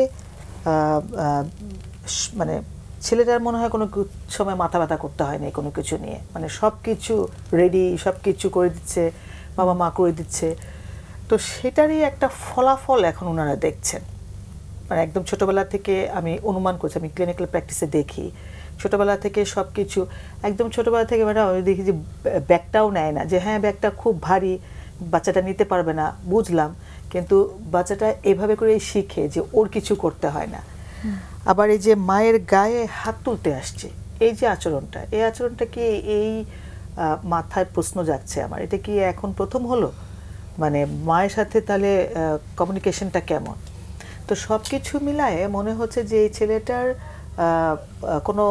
মানে ছেলেটার মনে হয় কোনো সময় মাথা ব্যথা করতে হয়নি কোনো কিছু নিয়ে, মানে সব কিছু রেডি, সব কিছু করে দিচ্ছে, বাবা মা করে দিচ্ছে। তো সেটারই একটা ফলাফল এখন ওনারা দেখছেন। মানে একদম ছোটবেলা থেকে আমি অনুমান করছি, আমি ক্লিনিক্যাল প্র্যাকটিসে দেখি ছোটবেলা থেকে সব কিছু একদম ছোটবেলা থেকে ম্যাডাম আমি দেখি যে ব্যাগটাও নেয় না, যে হ্যাঁ ব্যাগটা খুব ভারী, বাচ্চাটা নিতে পারবে না, বুঝলাম, কিন্তু বাচ্চাটা এভাবে করে শিখে যে ওর কিছু করতে হয় না। আবার এই যে মায়ের গায়ে হাত তুলতে আসছে, এই যে আচরণটা, এই আচরণটা কি এই মাথায় প্রশ্ন যাচ্ছে আমার, এটা কি এখন প্রথম হলো? মানে মায়ের সাথে তাহলে কমিউনিকেশনটা কেমন? তো সব কিছু মিলায়ে মনে হচ্ছে যে এই ছেলেটার কোনো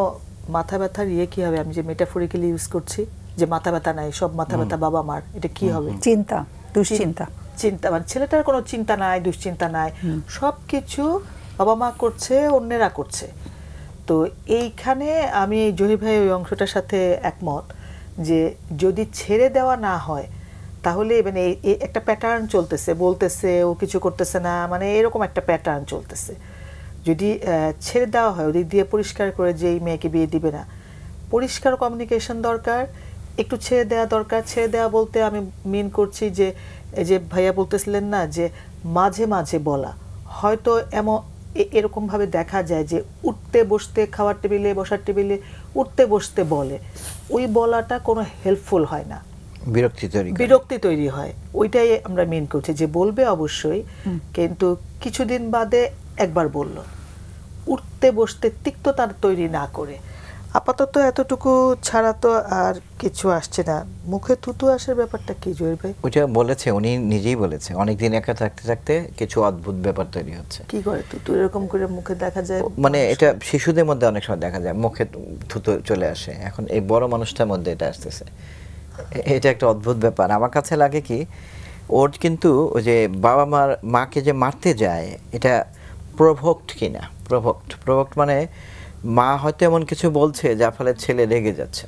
মাথা ব্যথার কি হবে, আমি যে মেটাফরিক্যালি ইউজ করছি যে মাথা ব্যথা নাই, সব মাথা ব্যথা বাবা মার, এটা কি হবে? চিন্তা, দুশ্চিন্তা। চিন্তা মানে ছেলেটার কোনো চিন্তা নাই, দুশ্চিন্তা নাই, সব কিছু বাবা মা করছে, অন্যেরা করছে। তো এইখানে আমি জহির ভাই ওই অংশটার সাথে একমত যে যদি ছেড়ে দেওয়া না হয় তাহলে মানে একটা প্যাটার্ন চলতেছে, বলতেছে ও কিছু করতেছে না, মানে এরকম একটা প্যাটার্ন চলতেছে। যদি ছেড়ে দেওয়া হয়, ওদিক দিয়ে পরিষ্কার করে যে এই মেয়েকে বিয়ে দিবে না, পরিষ্কার কমিউনিকেশন দরকার, একটু ছেড়ে দেওয়া দরকার। ছেড়ে দেওয়া বলতে আমি মিন করছি যে এই যে ভাইয়া বলতেছিলেন না যে মাঝে মাঝে বলা, হয়তো এরকমভাবে দেখা যায় যে উঠতে বসতে, খাওয়ার টেবিলে বসার টেবিলে উঠতে বসতে বলে, ওই বলাটা কোনো হেল্পফুল হয় না, বিরক্তি তৈরি হয়। ওইটাই আমরা মেন করছি যে বলবে অবশ্যই, কিন্তু কিছুদিন বাদে একবার বলল, উঠতে বসতে তিক্ততা তৈরি না করে। আপাতত এতটুকু ছাড়া তো আর কিছু আসছে না। মুখে থুতু আসার ব্যাপারটা কি জহির ভাই? ওইটা বলেছে, উনি নিজেই বলেছে, অনেকদিন একা থাকতে থাকতে কিছু অদ্ভুত ব্যাপার তৈরি হচ্ছে। কি করে থুতু এরকম করে মুখে দেখা যায়? মানে এটা শিশুদের মধ্যে অনেক সময় দেখা যায়, মুখে থুতু চলে আসে, এখন এই বড় মানুষটার মধ্যে এটা আসতেছে। এটা একটা অদ্ভুত ব্যাপার। আমার কাছে লাগে কি, ওর কিন্তু ওই যে বাবা মাকে যে মারতে যায়, এটা প্রভোক্ট কিনা। প্রভোক্ট মানে মা হয়তো এমন কিছু বলছে যার ফলে ছেলে রেগে যাচ্ছে,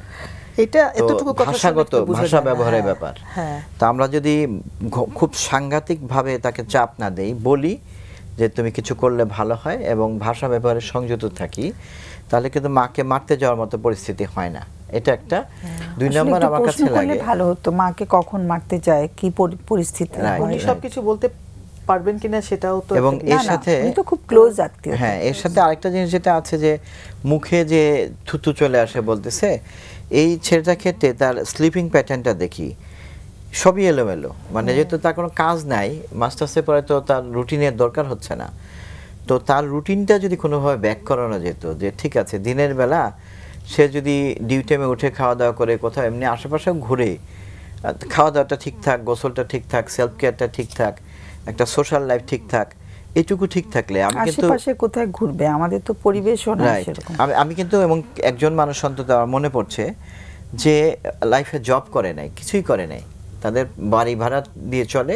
এটা এতটুকু ভাষাগত ভাষা ব্যবহারের ব্যাপার। তো আমরা যদি খুব সাংঘাতিক ভাবে তাকে চাপ না দেই, বলি যে তুমি কিছু করলে ভালো হয় এবং ভাষা ব্যবহারে সংযত থাকি, তাহলে কিন্তু মাকে মারতে যাওয়ার মতো পরিস্থিতি হয় না। এটা একটা। দুই নম্বর আমার কাছে লাগে ভালো হতো মাকে কখন মারতে যায়, কি পরিস্থিতি হয়, উনি সবকিছু বলতে পারবেন কিনা সেটাও তো। এবং এর সাথে তো খুব ক্লোজ আত্মীয়। হ্যাঁ, এর সাথে আরেকটা জিনিস যেটা আছে যে মুখে যে থুতু চলে আসে বলতেছে, এই ছেলেটার ক্ষেত্রে তার স্লিপিং প্যাটার্নটা দেখি সবই এলোমেলো। মানে যেহেতু তার কোনো কাজ নাই, মাস্টার্সে পরে তো তার রুটিনের দরকার হচ্ছে না, তো তার রুটিনটা যদি কোনোভাবে ব্যাক করানো যেত, যে ঠিক আছে দিনের বেলা সে যদি ডিউটি টাইমে উঠে খাওয়া দাওয়া করে কোথাও এমনি আশেপাশেও ঘুরে, খাওয়া দাওয়াটা ঠিকঠাক, গোসলটা ঠিকঠাক, সেলফ কেয়ারটা ঠিকঠাক, একটা সোশ্যাল লাইফ ঠিকঠাক, এইটুকু ঠিক থাকলে আমি কিন্তু আশেপাশে কোথায় ঘুরবে, আমাদের তো পরিবেশও না সেরকম। আমি কিন্তু এবং একজন মানুষ অন্তত আমার মনে পড়ছে যে লাইফে জব করে নাই, কিছুই করে নাই, তাদের বাড়ি ভাড়া দিয়ে চলে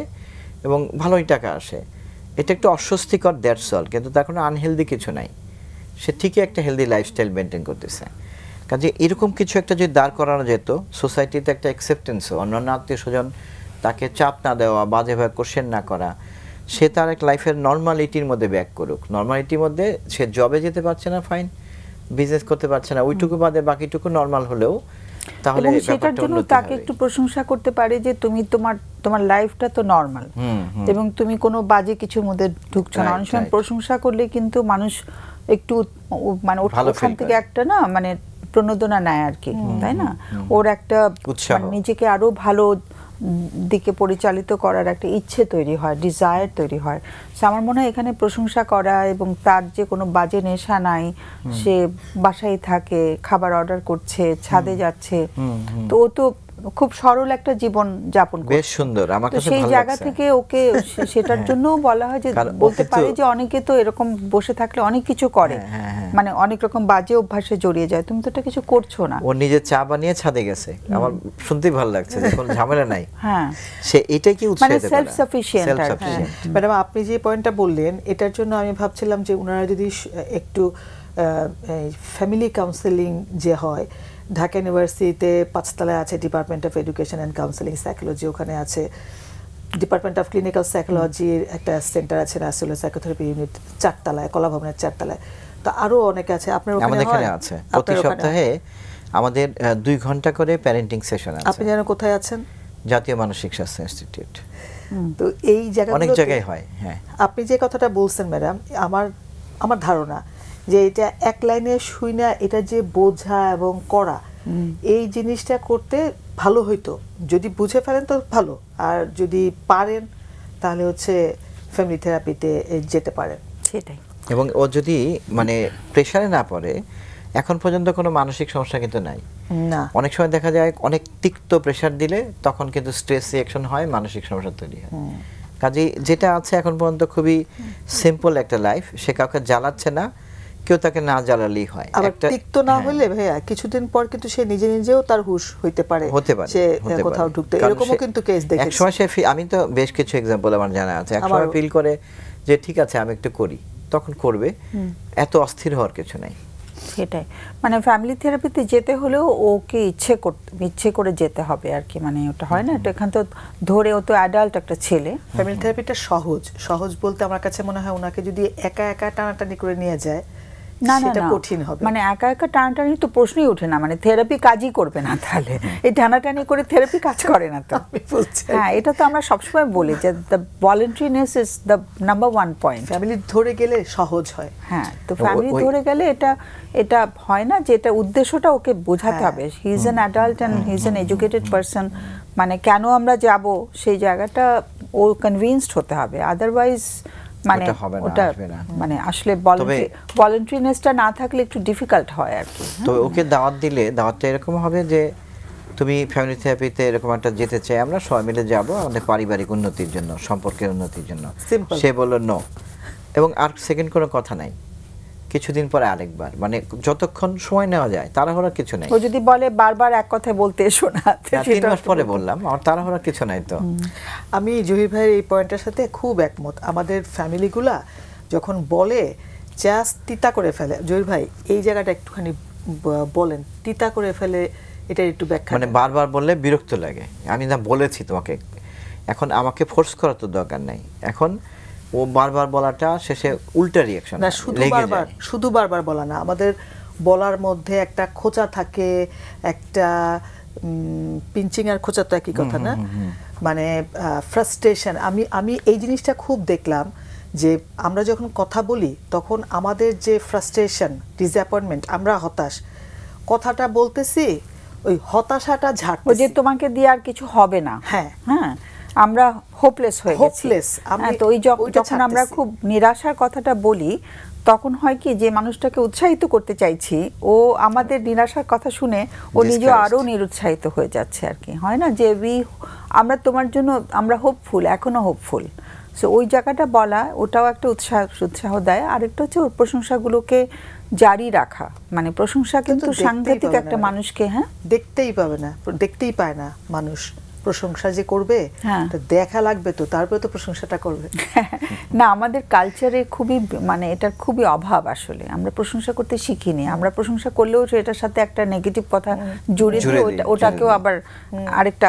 এবং ভালোই টাকা আসে। এটা একটু অস্বস্তিকর, দ্যাটস অল, কিন্তু তার কোনো আনহেলদি কিছু নাই, সে ঠিকই একটা হেলদি লাইফস্টাইল মেনটেন করতেছে। কাজে এরকম কিছু একটা যদি দাঁড় করানো যেত, সোসাইটিতে একটা অ্যাকসেপ্টেন্সও, অন্যান্য আত্মীয় স্বজন তাকে চাপ না দেওয়া, বাজেভাবে কোশ্চেন না করা, সে তার এক লাইফের নর্মালিটির মধ্যে ব্যাক করুক। নর্মালিটির মধ্যে সে জবে যেতে পারছে না, ফাইন, বিজনেস করতে পারছে না, ওইটুকু বাদে বাকিটুকু নর্মাল হলেও তাহলে সেটার জন্য তাকে একটু প্রশংসা করতে পারে যে তুমি তোমার লাইফটা তো নর্মাল এবং তুমি কোনো বাজে কিছুর মধ্যে ঢুকছো না। অনেক সময় প্রশংসা করলে কিন্তু মানুষ একটু মানে ওখান থেকে একটা না মানে প্রণোদনা নেয় আর কি, তাই না? ওর একটা নিজেকে আরো ভালো দিকে পরিচালিত করার একটা ইচ্ছে তৈরি হয়, ডিজায়ার তৈরি হয়। আমার মনে হয় এখানে প্রশংসা করা এবং তার যে কোনো বাজে নেশা নাই, সে বাসায় থাকে, খাবার অর্ডার করছে, ছাদে যাচ্ছে, তো ও তো খুব সরল একটা জীবন যাপন করছে। বেশ সুন্দর, আমার কাছে সেই ভালো জায়গা লাগছে। থেকে ওকে সেটার জন্য বলা হয় যে বলতে পারে যে অনেকে তো এরকম বসে থাকলে অনেক কিছু করে, মানে অনেক রকম বাজে অভ্যাসে জড়িয়ে যায়, তুমি তো এটা কিছু করছো না। ও নিজে চা বানিয়ে ছাদে গেছে, আমার শুনতেই ভালো লাগছে যে কোনো ঝামেলা নাই। হ্যাঁ, সে এটাই কি উৎসাহিত মানে করে, সেলফ সাফিশিয়েন্ট। ম্যাডাম আপনি যে পয়েন্টটা বললেন এটার জন্য আমি ভাবছিলাম যে ওনারা যদি একটু ফ্যামিলি কাউন্সেলিং যে হয়, ঢাকা ইউনিভার্সিটিতে 5 তলায় আছে department of education and counselling psychology, ওখানে আছে ডিপার্টমেন্ট অফ ক্লিনিক্যাল সাইকোলজির একটা সেন্টার আছে, রাসুল সাইকোথেরাপি ইউনিট 4 তলায়, কলা ভবনের 4 তলায়, তো আরো অনেকে আছে। আপনার আমাদের এখানে আছে প্রতি সপ্তাহে আমাদের 2 ঘন্টা করে প্যারেন্টিং সেশন আছে। আপনি জানেন কোথায় আছেন? জাতীয় মানসিক স্বাস্থ্য ইনস্টিটিউট। তো এই জায়গাগুলোতে অনেক জায়গায় হয়। হ্যাঁ, আপনি যে কথাটা বলছেন ম্যাডাম, আমার ধারণা যে এটা এক লাইনে শুই না, এটা যে বোঝা এবং করা, এই জিনিসটা করতে ভালো হইতো। যদি বুঝে ফেলেন তো ভালো, আর যদি পারেন তাহলে হচ্ছে ফ্যামিলি থেরাপিতে যেতে পারেন। সেটাই। এবং ও যদি মানে প্রেশারে না পড়ে, এখন পর্যন্ত কোনো মানসিক সমস্যা কিন্তু নাই না। অনেক সময় দেখা যায় অনেক তিক্ত প্রেশার দিলে তখন কিন্তু স্ট্রেস রিঅ্যাকশন হয়, মানসিক সমস্যা তৈরি হয়। কাজেই যেটা আছে এখন পর্যন্ত খুবই সিম্পল একটা লাইফ, সে কাউকে জ্বালাচ্ছে না, কেউ তাকে না জ্বালালেই হয়। আবার তিক্ত না হলে ভাইয়া কিছুদিন পর কিন্তু সে নিজে নিজেও তার হুঁশ হতে পারে, সে কোথাও ঢুকতে, এরকমও কিন্তু কেস দেখেছি। একসময় সে আমি তো বেশ কিছু এক্সাম্পল আমার জানা আছে, একসময় ফিল করে যে ঠিক আছে আমি একটু করি, তখন করবে, এত অস্থির হওয়ার কিছু নাই। সেটাই, মানে ফ্যামিলি থেরাপিতে যেতে হলেও ওকে ইচ্ছে করে যেতে হবে আর কি, মানে ওটা হয় না, এটা এখান তো ধরে, ও তো অ্যাডাল্ট একটা ছেলে। ফ্যামিলি থেরাপিটা সহজ বলতে আমার কাছে মনে হয় ওনাকে যদি একা একা টানাটানি করে নিয়ে যায় না না সেটা না, কঠিন হবে। মানে একা একা টানাটানি তো প্রশ্নই ওঠে না, মানে থেরাপি কাজই করবে না তাহলে, এই টানাটানি করে থেরাপি কাজ করে না তো। হ্যাঁ, এটা তো আমরা সবসময় বলি যে the voluntariness is the number 1 point. Family ধরে গেলে সহজ হয়। হ্যাঁ, তো ফ্যামিলি ধরে গেলে এটা হয় না যে এটা উদ্দেশ্যটা ওকে বোঝাতে হবে, he is an adult and he is an educated person, মানে কেন আমরা যাব সেই জায়গাটা ও কনভিন্সড হতে হবে, আদারওয়াইজ মানে ওটা মানে আসলে ভলান্টারিনেসটা না থাকলে একটু ডিফিকাল্ট হয় আর কি। তো ওকে দাওয়াত দিলে দাওয়াতটা এরকম হবে যে তুমি ফ্যামিলি থেরাপিতে এরকম একটা যেতে চাই, আমরা সবাই মিলে যাব আমাদের পারিবারিক উন্নতির জন্য, সম্পর্কের উন্নতির জন্য। সে বলল নো, এবং আর সেকেন্ড কোনো কথা নাই, কিছুদিন পরে আরেকবার, মানে যতক্ষণ সময় নেওয়া যায়, তাড়াহুড়া কিছু নাই। ও যদি বলে বারবার এক কথা বলতে এসো না, 3 মাস পরে বললাম, আর তাড়াহুড়া কিছু নাই। তো আমি জহির ভাইয়ের এই পয়েন্টের সাথে খুব একমত। আমাদের ফ্যামিলিগুলা যখন বলে জাস্ট তিতা করে ফেলে, জহির ভাই এই জায়গাটা একটুখানি বলেন, তিতা করে ফেলে, এটা একটু ব্যাখ্যা। মানে বারবার বললে বিরক্ত লাগে, আমি না বলেছি তোমাকে, এখন আমাকে ফোর্স করার তো দরকার নাই, এখন ও বারবার বলাটা শেষে উল্টা রিঅ্যাকশন না, শুধু বারবার বলা না, আমাদের বলার মধ্যে একটা খোঁচা থাকে, একটা পিঞ্চিং আর খোঁচা তো একই কথা না, মানে ফ্রাস্ট্রেশন। আমি এই জিনিসটা খুব দেখলাম যে আমরা যখন কথা বলি তখন আমাদের যে ফ্রাস্ট্রেশন, ডিসঅ্যাপয়েন্টমেন্ট, আমরা হতাশ, কথাটা বলতেছি ওই হতাশাটা ঝাড়তেছি, যে তোমাকে দিয়ে আর কিছু হবে না। হ্যাঁ হ্যাঁ, আমরা হোপলেস হয়ে গেছি। তো ওই যখন আমরা খুব নিরাশার কথাটা বলি, তখন হয় কি যে মানুষটাকে উৎসাহিত করতে চাইছি, ও আমাদের নিরাশার কথা শুনে ও নিজেও আরো নিরুৎসাহিত হয়ে যাচ্ছে আর কি, হয় না যে আমরা তোমার জন্য আমরা হোপফুল, এখনো হোপফুল। সো ওই জায়গাটা বলা, ওটাও একটা উৎসাহ দেয়। আরেকটা হচ্ছে ওর প্রশংসাগুলোকে জারি রাখা, মানে প্রশংসা কিন্তু সাংঘাতিক একটা মানুষকে, হ্যাঁ, দেখতেই পায় না মানুষ প্রশংসা যে করবে, দেখা লাগবে তো, তারপরে তো প্রশংসাটা করবে না। আমাদের কালচারে খুবই, মানে এটার খুবই অভাব আসলে, আমরা প্রশংসা করতে শিখিনি। আমরা প্রশংসা করলেও এটার সাথে একটা নেগেটিভ কথা জুড়ে দিয়ে ওটাকেও আবার আরেকটা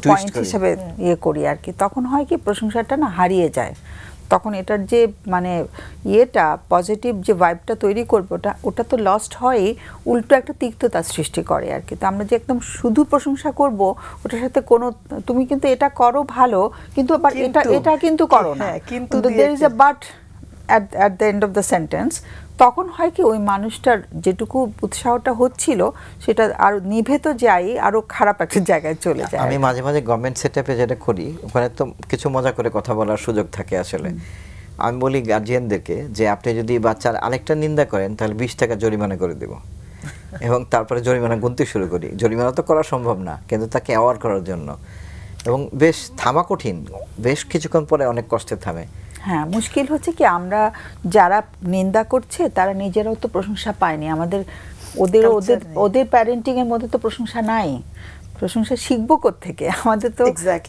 পয়েন্ট হিসেবে ইয়ে করি আর কি। তখন হয় কি প্রশংসাটা না হারিয়ে যায়, তখন এটার যে মানে ইয়েটা পজিটিভ যে ভাইবটা তৈরি করবে ওটা তো লস্ট হয়ই, উল্টো একটা তিক্ততা সৃষ্টি করে আর কি। তো আমরা যে একদম শুধু প্রশংসা করব, ওটার সাথে কোনো, তুমি কিন্তু এটা করো ভালো, কিন্তু আবার এটা কিন্তু করো না, কিন্তু there is a but at the end of the sentence, তখন হয় কি ওই মানুষটার যেটুকু উৎসাহটা হচ্ছিল সেটা আর নিভে তো যাই, আরো খারাপ একটা জায়গায় চলে যায়। আমি মাঝে মাঝে গভর্নমেন্ট সেটআপে যেটা করি, ওখানে তো কিছু মজা করে কথা বলার সুযোগ থাকে আসলে। আমি বলি গার্জিয়ানদেরকে যে আপনি যদি বাচ্চার আরেকটা নিন্দা করেন তাহলে 20 টাকা জরিমানা করে দেব। এবং তারপরে জরিমানা গুনতে শুরু করি। জরিমানা তো করা সম্ভব না, কিন্তু তাকে অ্যাওয়ার করার জন্য, এবং বেশ থামা কঠিন, বেশ কিছুক্ষণ পরে অনেক কষ্টে থামে। হ্যাঁ, মুশকিল হচ্ছে কি আমরা যারা নিন্দা করছে তারা নিজেরাও তো প্রশংসা পায়নি। আমাদের ওদের ওদের ওদের প্যারেন্টিং এর মধ্যে তো প্রশংসা নাই, প্রশংসা শিখবো কোত্থেকে? আমাদের তো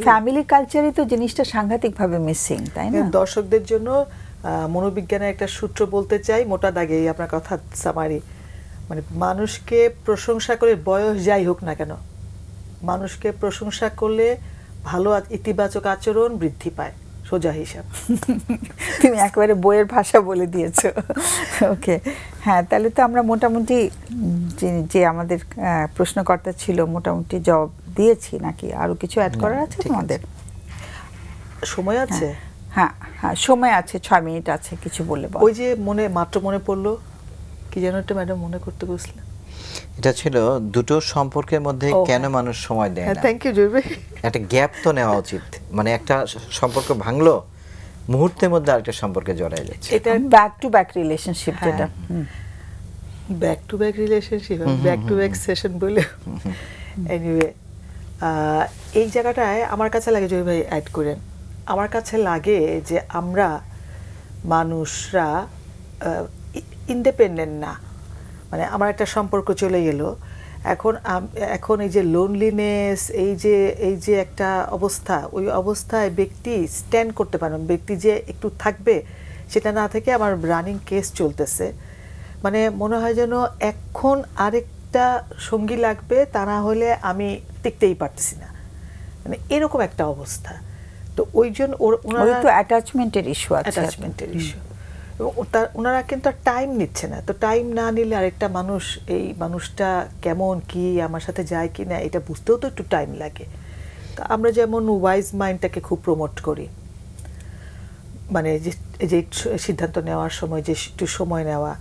ফ্যামিলি কালচারই তো জিনিসটা সাংঘাতিকভাবে মিসিং, তাই না? দর্শকদের জন্য মনোবিজ্ঞানের একটা সূত্র বলতে চাই, মোটা দাগে আপনার কথা সামারি, মানে মানুষকে প্রশংসা করে, বয়স যাই হোক না কেন, মানুষকে প্রশংসা করলে ভালো ইতিবাচক আচরণ বৃদ্ধি পায়, সোজা হিসাব। তুমি একেবারে বইয়ের ভাষা বলে দিয়েছো। ওকে, হ্যাঁ, তাহলে তো আমরা মোটামুটি যে আমাদের প্রশ্নকর্তা ছিল মোটামুটি জবাব দিয়েছি, নাকি আরো কিছু অ্যাড করার আছে তোমাদের? সময় আছে? হ্যাঁ হ্যাঁ, সময় আছে, 6 মিনিট আছে, কিছু বলে বল। ওই যে মাত্র মনে পড়লো, কি যেন একটা ম্যাডাম মনে করতে বসলেন, এটা ছিল দুটো সম্পর্কের মধ্যে কেন মানুষ সময় দেয় না। থ্যাংক ইউ জয় ভাই। একটা গ্যাপ তো নেওয়া উচিত, মানে একটা সম্পর্ক ভাঙলো, মুহূর্তের মধ্যে আরেকটা সম্পর্কে জড়াই যাচ্ছে। এটা ব্যাক টু ব্যাক রিলেশনশিপ, যেটা back to back relationship, back to back session বলে। এনিওয়ে, এই জায়গাটায় আমার কাছে লাগে, জয় ভাই অ্যাড করেন, আমার কাছে লাগে যে আমরা মানুষরা ইন্ডিপেন্ডেন্ট না। মানে আমার একটা সম্পর্ক চলে গেল, এখন এই যে লোনলিনেস, এই যে একটা অবস্থা, ওই অবস্থায় ব্যক্তি স্ট্যান্ড করতে পারে, ব্যক্তি যে একটু থাকবে সেটা না থেকে আমার রানিং কেস চলতেছে। মানে মনে হয় যেন এখন আরেকটা সঙ্গী লাগবে, তা না হলে আমি টিকতেই পারতেছি না, মানে এরকম একটা অবস্থা। তো ওই জন্য ওনারা তো অ্যাটাচমেন্টের ইস্যু আছে, অ্যাটাচমেন্টের ইস্যু, এবং ওনারা কিন্তু টাইম নিচ্ছে না। তো টাইম না নিলে আরেকটা মানুষ, এই মানুষটা কেমন, কি আমার সাথে যায় কি না, এটা বুঝতেও তো একটু টাইম লাগে। তো আমরা যেমন ওয়াইজ মাইন্ডটাকে খুব প্রমোট করি, মানে যে সিদ্ধান্ত নেওয়ার সময় যে একটু সময় নেওয়া।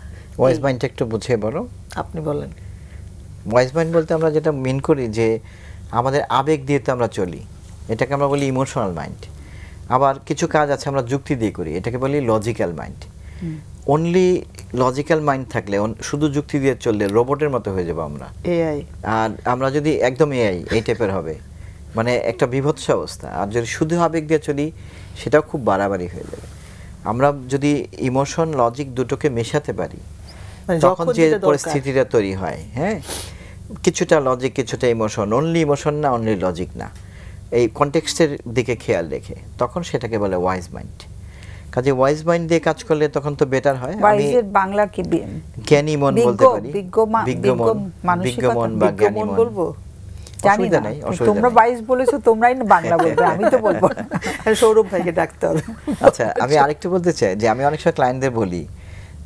ওয়াইজ মাইন্ডটা একটু বুঝিয়ে বলো। আপনি বলেন। ওয়াইজ মাইন্ড বলতে আমরা যেটা মিন করি যে আমাদের আবেগ দিয়ে তো আমরা চলি, এটাকে আমরা বলি ইমোশনাল মাইন্ড। আবার কিছু কাজ আছে আমরা যুক্তি দিয়ে করি, এটাকে বলি logical mind. Only logical mind থাকলে, শুধু যুক্তি দিয়ে চললে রোবটের মতো হয়ে যাবো আমরা, এআই। আর আমরা যদি একদম এআই এই টাইপের হবে, মানে একটা বিভৎস অবস্থা। আর যদি শুধু আবেগ দিয়ে চলি, সেটাও খুব বাড়াবাড়ি হয়ে যাবে। আমরা যদি ইমোশন লজিক দুটোকে মেশাতে পারি, তখন যে পরিস্থিতিটা তৈরি হয়, হ্যাঁ, কিছুটা লজিক কিছুটা ইমোশন, অনলি ইমোশন না, অনলি লজিক না, এই কনটেক্সটের দিকে খেয়াল রেখে, তখন সেটাকে বলে ওয়াইজ মাইন্ড। কাজে ওয়াইজ মাইন্ড দিয়ে কাজ করলে তখন তো বেটার হয়। আমি বাংলা কি জ্ঞানী মন বলতে পারি, বিজ্ঞমন বা জ্ঞানী মন বলবো, অসুবিধা নাই। তোমরা 22 বলেছো, তোমরাই না বাংলা বলবে, আমি তো বলবো না। সৌরভ ভাইকে ডাকতে হবে। আচ্ছা, আমি আরেকটু বলতে চাই যে আমি অনেক সময় ক্লায়েন্টদের বলি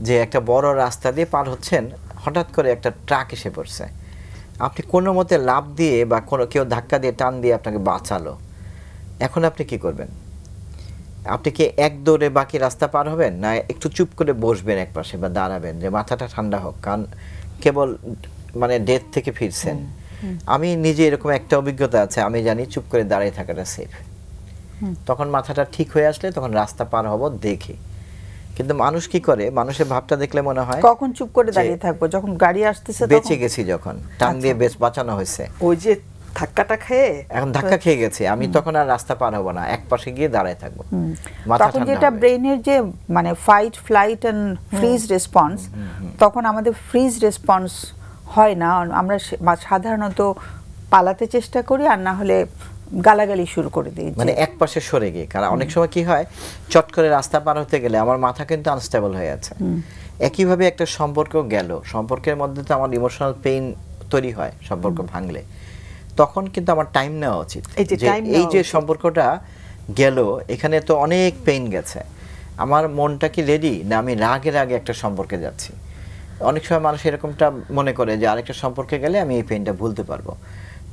যে একটা বড় রাস্তা দিয়ে পার হচ্ছেন, হঠাৎ করে একটা ট্রাক এসে পড়ছে, আপনি কোনো মতে লাফ দিয়ে বা কেউ ধাক্কা দিয়ে টান দিয়ে আপনাকে বাঁচালো, এখন আপনি কি করবেন? আপনি কি এক দৌড়ে বাকি রাস্তা পার হবেন, না একটু চুপ করে বসবেন এক পাশে বা দাঁড়াবেন যে মাথাটা ঠান্ডা হোক, কারণ কেবল মানে ডেথ থেকে ফিরছেন। আমি নিজে এরকম একটা অভিজ্ঞতা আছে, আমি জানি চুপ করে দাঁড়িয়ে থাকাটা সেফ। তখন মাথাটা ঠিক হয়ে আসলে তখন রাস্তা পার হব দেখে। কিন্তু মানুষ কি করে, মানুষের ভাবটা দেখলে মনে হয় কখন চুপ করে দাঁড়িয়ে থাকবো, যখন গাড়ি আসতেছে বেঁচে গেছি, যখন টান দিয়ে বেশ বাঁচানো হয়েছে, ওই যে ধাক্কাটা খেয়ে, এখন ধাক্কা খেয়ে গেছে, আমি তখন আর রাস্তা পার হব না, এক পাশে গিয়ে দাঁড়ায় থাকবো। তখন যেটা ব্রেইনের যে মানে fight flight and freeze response, তখন আমাদের ফ্রিজ রেসপন্স হয় না, আমরা সাধারণত পালাতে চেষ্টা করি, আর না হলে গালাগালি শুরু করে দিই, মানে এক পাশে সরে গিয়ে। কারণ অনেক সময় কি হয়, চট করে রাস্তা পার হতে গেলে আমার মাথা কিন্তু আনস্টেবল হয়ে আছে। একইভাবে একটা সম্পর্ক গেল, সম্পর্কের মধ্যে তো আমার ইমোশনাল পেইন তৈরি হয় সম্পর্ক ভাঙলে, তখন কিন্তু আমার টাইম নেওয়া উচিত। এই যে সম্পর্কটা গেল, এখানে তো অনেক পেইন গেছে, আমার মনটা কি রেডি, না আমি রাগে রাগে একটা সম্পর্কে যাচ্ছি। অনেক সময় মানুষ এরকমটা মনে করে যে আরেকটা সম্পর্কে গেলে আমি এই পেইনটা ভুলতে পারবো।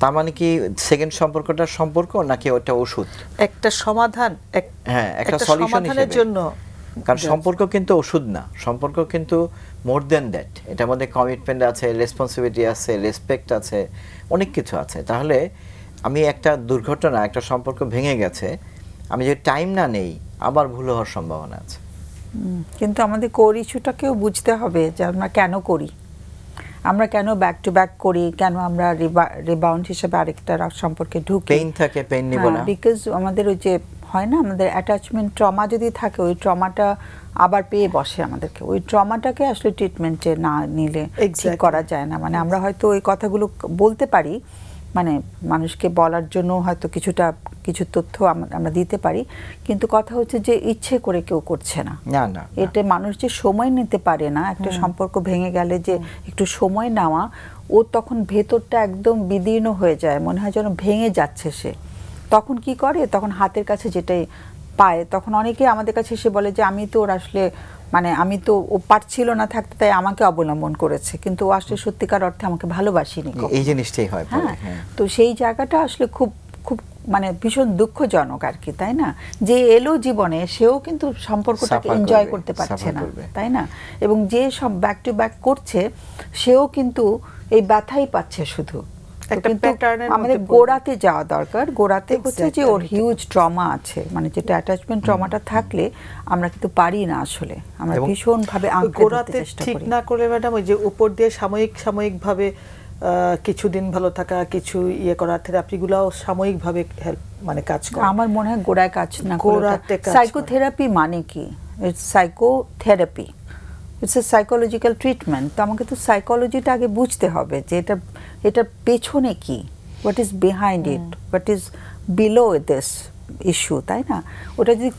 তার মানে কি সেকেন্ড সম্পর্কটা সম্পর্ক নাকি ওটা ওষুধ, একটা সমাধান, হ্যাঁ, একটা সলিউশনের জন্য? কারণ সম্পর্ক কিন্তু ওষুধ না, সম্পর্ক কিন্তু মোর দেন দ্যাট। এটার মধ্যে কমিটমেন্ট আছে, রেসপন্সিবিলিটি আছে, রেসপেক্ট আছে, অনেক কিছু আছে। তাহলে আমি একটা দুর্ঘটনা, একটা সম্পর্ক ভেঙে গেছে, আমি যদি টাইম না নেই আবার ভুল হওয়ার সম্ভাবনা আছে। কিন্তু আমাদের কোর ইস্যুটাকেও বুঝতে হবে যে আমরা কেন করি। আমরা কেন ব্যাক টু ব্যাক করি, কেন আমরা রিবাউন্ড হিসেবে আরেকটা সম্পর্কে ঢুকি, পেইন থাকে, পেইন নিব না, বিকজ আমাদের ওই যে হয় না, আমাদের অ্যাটাচমেন্ট ট্রমা যদি থাকে, ওই ট্রমাটা আবার পেয়ে বসে আমাদেরকে। ওই ট্রমাটাকে আসলে ট্রিটমেন্টে না নিলে ঠিক করা যায় না। মানে আমরা হয়তো ওই কথাগুলো বলতে পারি, মানে মানুষকে বলার জন্য হয়তো কিছু তথ্য আমরা দিতে পারি, কিন্তু কথা হচ্ছে যে ইচ্ছে করে কেউ করছে না। এতে মানুষ যে সময় নিতে পারে না, একটা সম্পর্ক ভেঙে গেলে যে একটু সময় নেওয়া, ও তখন ভেতরটা একদম বিদীর্ণ হয়ে যায়, মনে হয় যেন ভেঙে যাচ্ছে সে। তখন কি করে, তখন হাতের কাছে যেটাই পায়, তখন অনেকে আমাদের কাছে এসে বলে যে আমি তো ওর আসলে মানে আমি তো ও পারছিল না থাকতে, তাই আমাকে অবলম্বন করেছে, কিন্তু ও আসলে সত্যিকার অর্থে আমাকে ভালোবাসিনি। এই জিনিসটাই হয়। তো সেই জায়গাটা আসলে খুব খুব মানে ভীষণ দুঃখজনক আর কি, তাই না? যে এলো জীবনে, সেও কিন্তু সম্পর্কটাকে এনজয় করতে পারছে না, তাই না? এবং যে সব ব্যাক টু ব্যাক করছে, সেও কিন্তু এই ব্যথাই পাচ্ছে শুধু। আমাদের গোড়াতে যাওয়া দরকার। গোড়াতে হচ্ছে যে ওর হিউজ ট্রমা আছে, মানে যেটা অ্যাটাচমেন্ট ট্রমাটা থাকলে আমরা কিন্তু পারি না আসলে, আমরা ভীষণ ভাবে গোড়াতে ঠিক না করে ম্যাডাম, ওই যে উপর দিয়ে সাময়িক ভাবে কিছুদিন ভালো থাকা, কিছু ইয়ে করা, থেরাপিগুলো সাময়িক ভাবে হেল্প মানে কাজ করে। আমার মনে হয় গোড়ায় কাজ না করে। সাইকোথেরাপি মানে কি? It's psychotherapy, it's a psychological treatment. তো আমাকে তো সাইকোলজিটা আগে বুঝতে হবে যে এটা পেছনে কি, what is behind it, what is below this issue, তাই না? ওটা যদি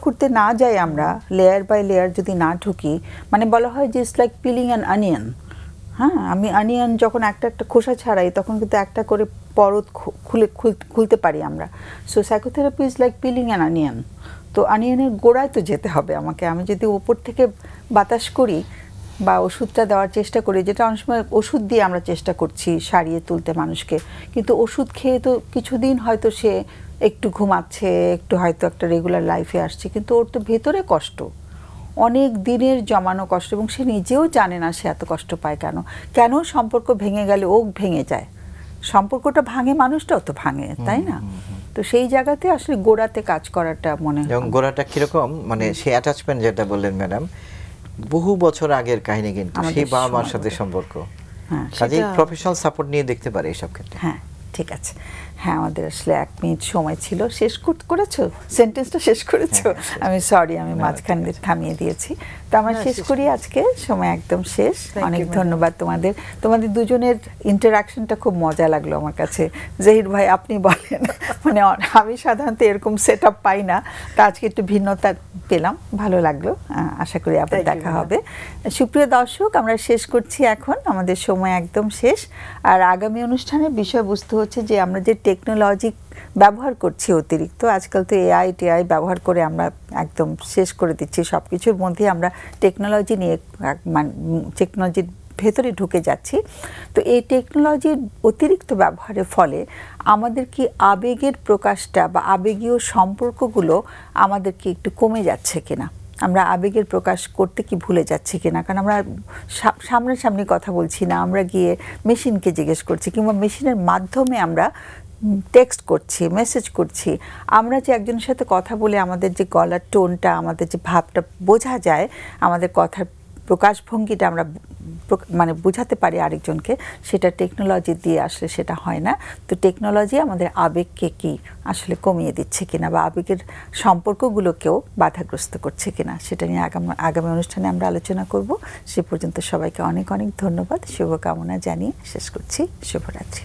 খুঁড়তে না যাই আমরা, লেয়ার বাই লেয়ার যদি না ঢুকি, মানে বলা হয় যে it's like peeling an onion. হ্যাঁ, আমি অনিয়ন যখন একটা খোসা ছাড়াই, তখন কিন্তু একটা করে পরত খুলতে পারি আমরা। So psychotherapy is like peeling an onion. তো অনিয়নের গোড়ায় তো যেতে হবে আমাকে। আমি যদি ওপর থেকে বাতাস করি বা ওষুধটা দেওয়ার চেষ্টা করি, যেটা অনেক সময় ওষুধ দিয়ে আমরা চেষ্টা করছি সারিয়ে তুলতে মানুষকে, কিন্তু ওষুধ খেয়ে তো কিছুদিন হয়তো সে একটু ঘুমাচ্ছে, একটু হয়তো একটা রেগুলার লাইফে আসছে, কিন্তু ওর তো ভেতরে কষ্ট, অনেক দিনের জমানো কষ্ট, এবং সে নিজেও জানে না সে এত কষ্ট পায় কেন সম্পর্ক ভেঙে গেলে ও ভেঙে যায়। সম্পর্কটা ভাঙে, মানুষটাও তো ভাঙে, তাই না? তো সেই জায়গাতে আসলে গোড়াতে কাজ করাটা মনে হয়। এবং গোড়াটা কিরকম, মানে সেই অ্যাটাচমেন্ট যেটা বললেন ম্যাডাম, বহু বছর আগের কাহিনী, কিন্তু সেই বাবা মার সাথে সম্পর্ক, কাজেই প্রফেশনাল সাপোর্ট নিয়ে দেখতে পারে এইসব ক্ষেত্রে। হ্যাঁ, ঠিক আছে। হ্যাঁ, আমাদের আসলে 1 মিনিট সময় ছিল। শেষ করেছো? সেন্টেন্সটা শেষ করেছো? আমি সরি, আমি মাঝখান দিয়ে থামিয়ে দিয়েছি। তো আমরা শেষ করি আজকে, সময় একদম শেষ। অনেক ধন্যবাদ তোমাদের দুজনের ইন্টারাকশনটা খুব মজা লাগলো আমার কাছে। জহির ভাই, আপনি বলেন, মানে আমি সাধারণত এরকম সেট আপ পাই না, তা আজকে একটু ভিন্নতা পেলাম, ভালো লাগলো। আশা করি আবার দেখা হবে। সুপ্রিয় দর্শক, আমরা শেষ করছি এখন, আমাদের সময় একদম শেষ। আর আগামী অনুষ্ঠানের বিষয়বস্তু হচ্ছে যে আমরা যে টেকনোলজি ব্যবহার করছি অতিরিক্ত, আজকাল তো টিআই ব্যবহার করে আমরা একদম শেষ করে দিচ্ছি সব কিছুর মধ্যে, আমরা টেকনোলজি নিয়ে টেকনোলজির ভেতরে ঢুকে যাচ্ছি। তো এই টেকনোলজির অতিরিক্ত ব্যবহারের ফলে আমাদের কি আবেগের প্রকাশটা বা আবেগীয় সম্পর্কগুলো আমাদের কি একটু কমে যাচ্ছে কিনা, আমরা আবেগের প্রকাশ করতে কি ভুলে যাচ্ছি কিনা? কারণ আমরা সামনাসামনি কথা বলছি না, আমরা গিয়ে মেশিনকে জিজ্ঞেস করছি, কিংবা মেশিনের মাধ্যমে আমরা টেক্সট করছি, মেসেজ করছি। আমরা যে একজনের সাথে কথা বলে আমাদের যে গলার টোনটা, আমাদের যে ভাবটা বোঝা যায়, আমাদের কথার প্রকাশভঙ্গিটা আমরা মানে বোঝাতে পারি আরেকজনকে, সেটা টেকনোলজি দিয়ে আসলে সেটা হয় না। তো টেকনোলজি আমাদের আবেগকে কি আসলে কমিয়ে দিচ্ছে কিনা, বা আবেগের সম্পর্কগুলোকেও বাধাগ্রস্ত করছে কিনা, সেটা নিয়ে আগামী অনুষ্ঠানে আমরা আলোচনা করব। সে পর্যন্ত সবাইকে অনেক অনেক ধন্যবাদ, শুভকামনা জানিয়ে শেষ করছি। শুভরাত্রি।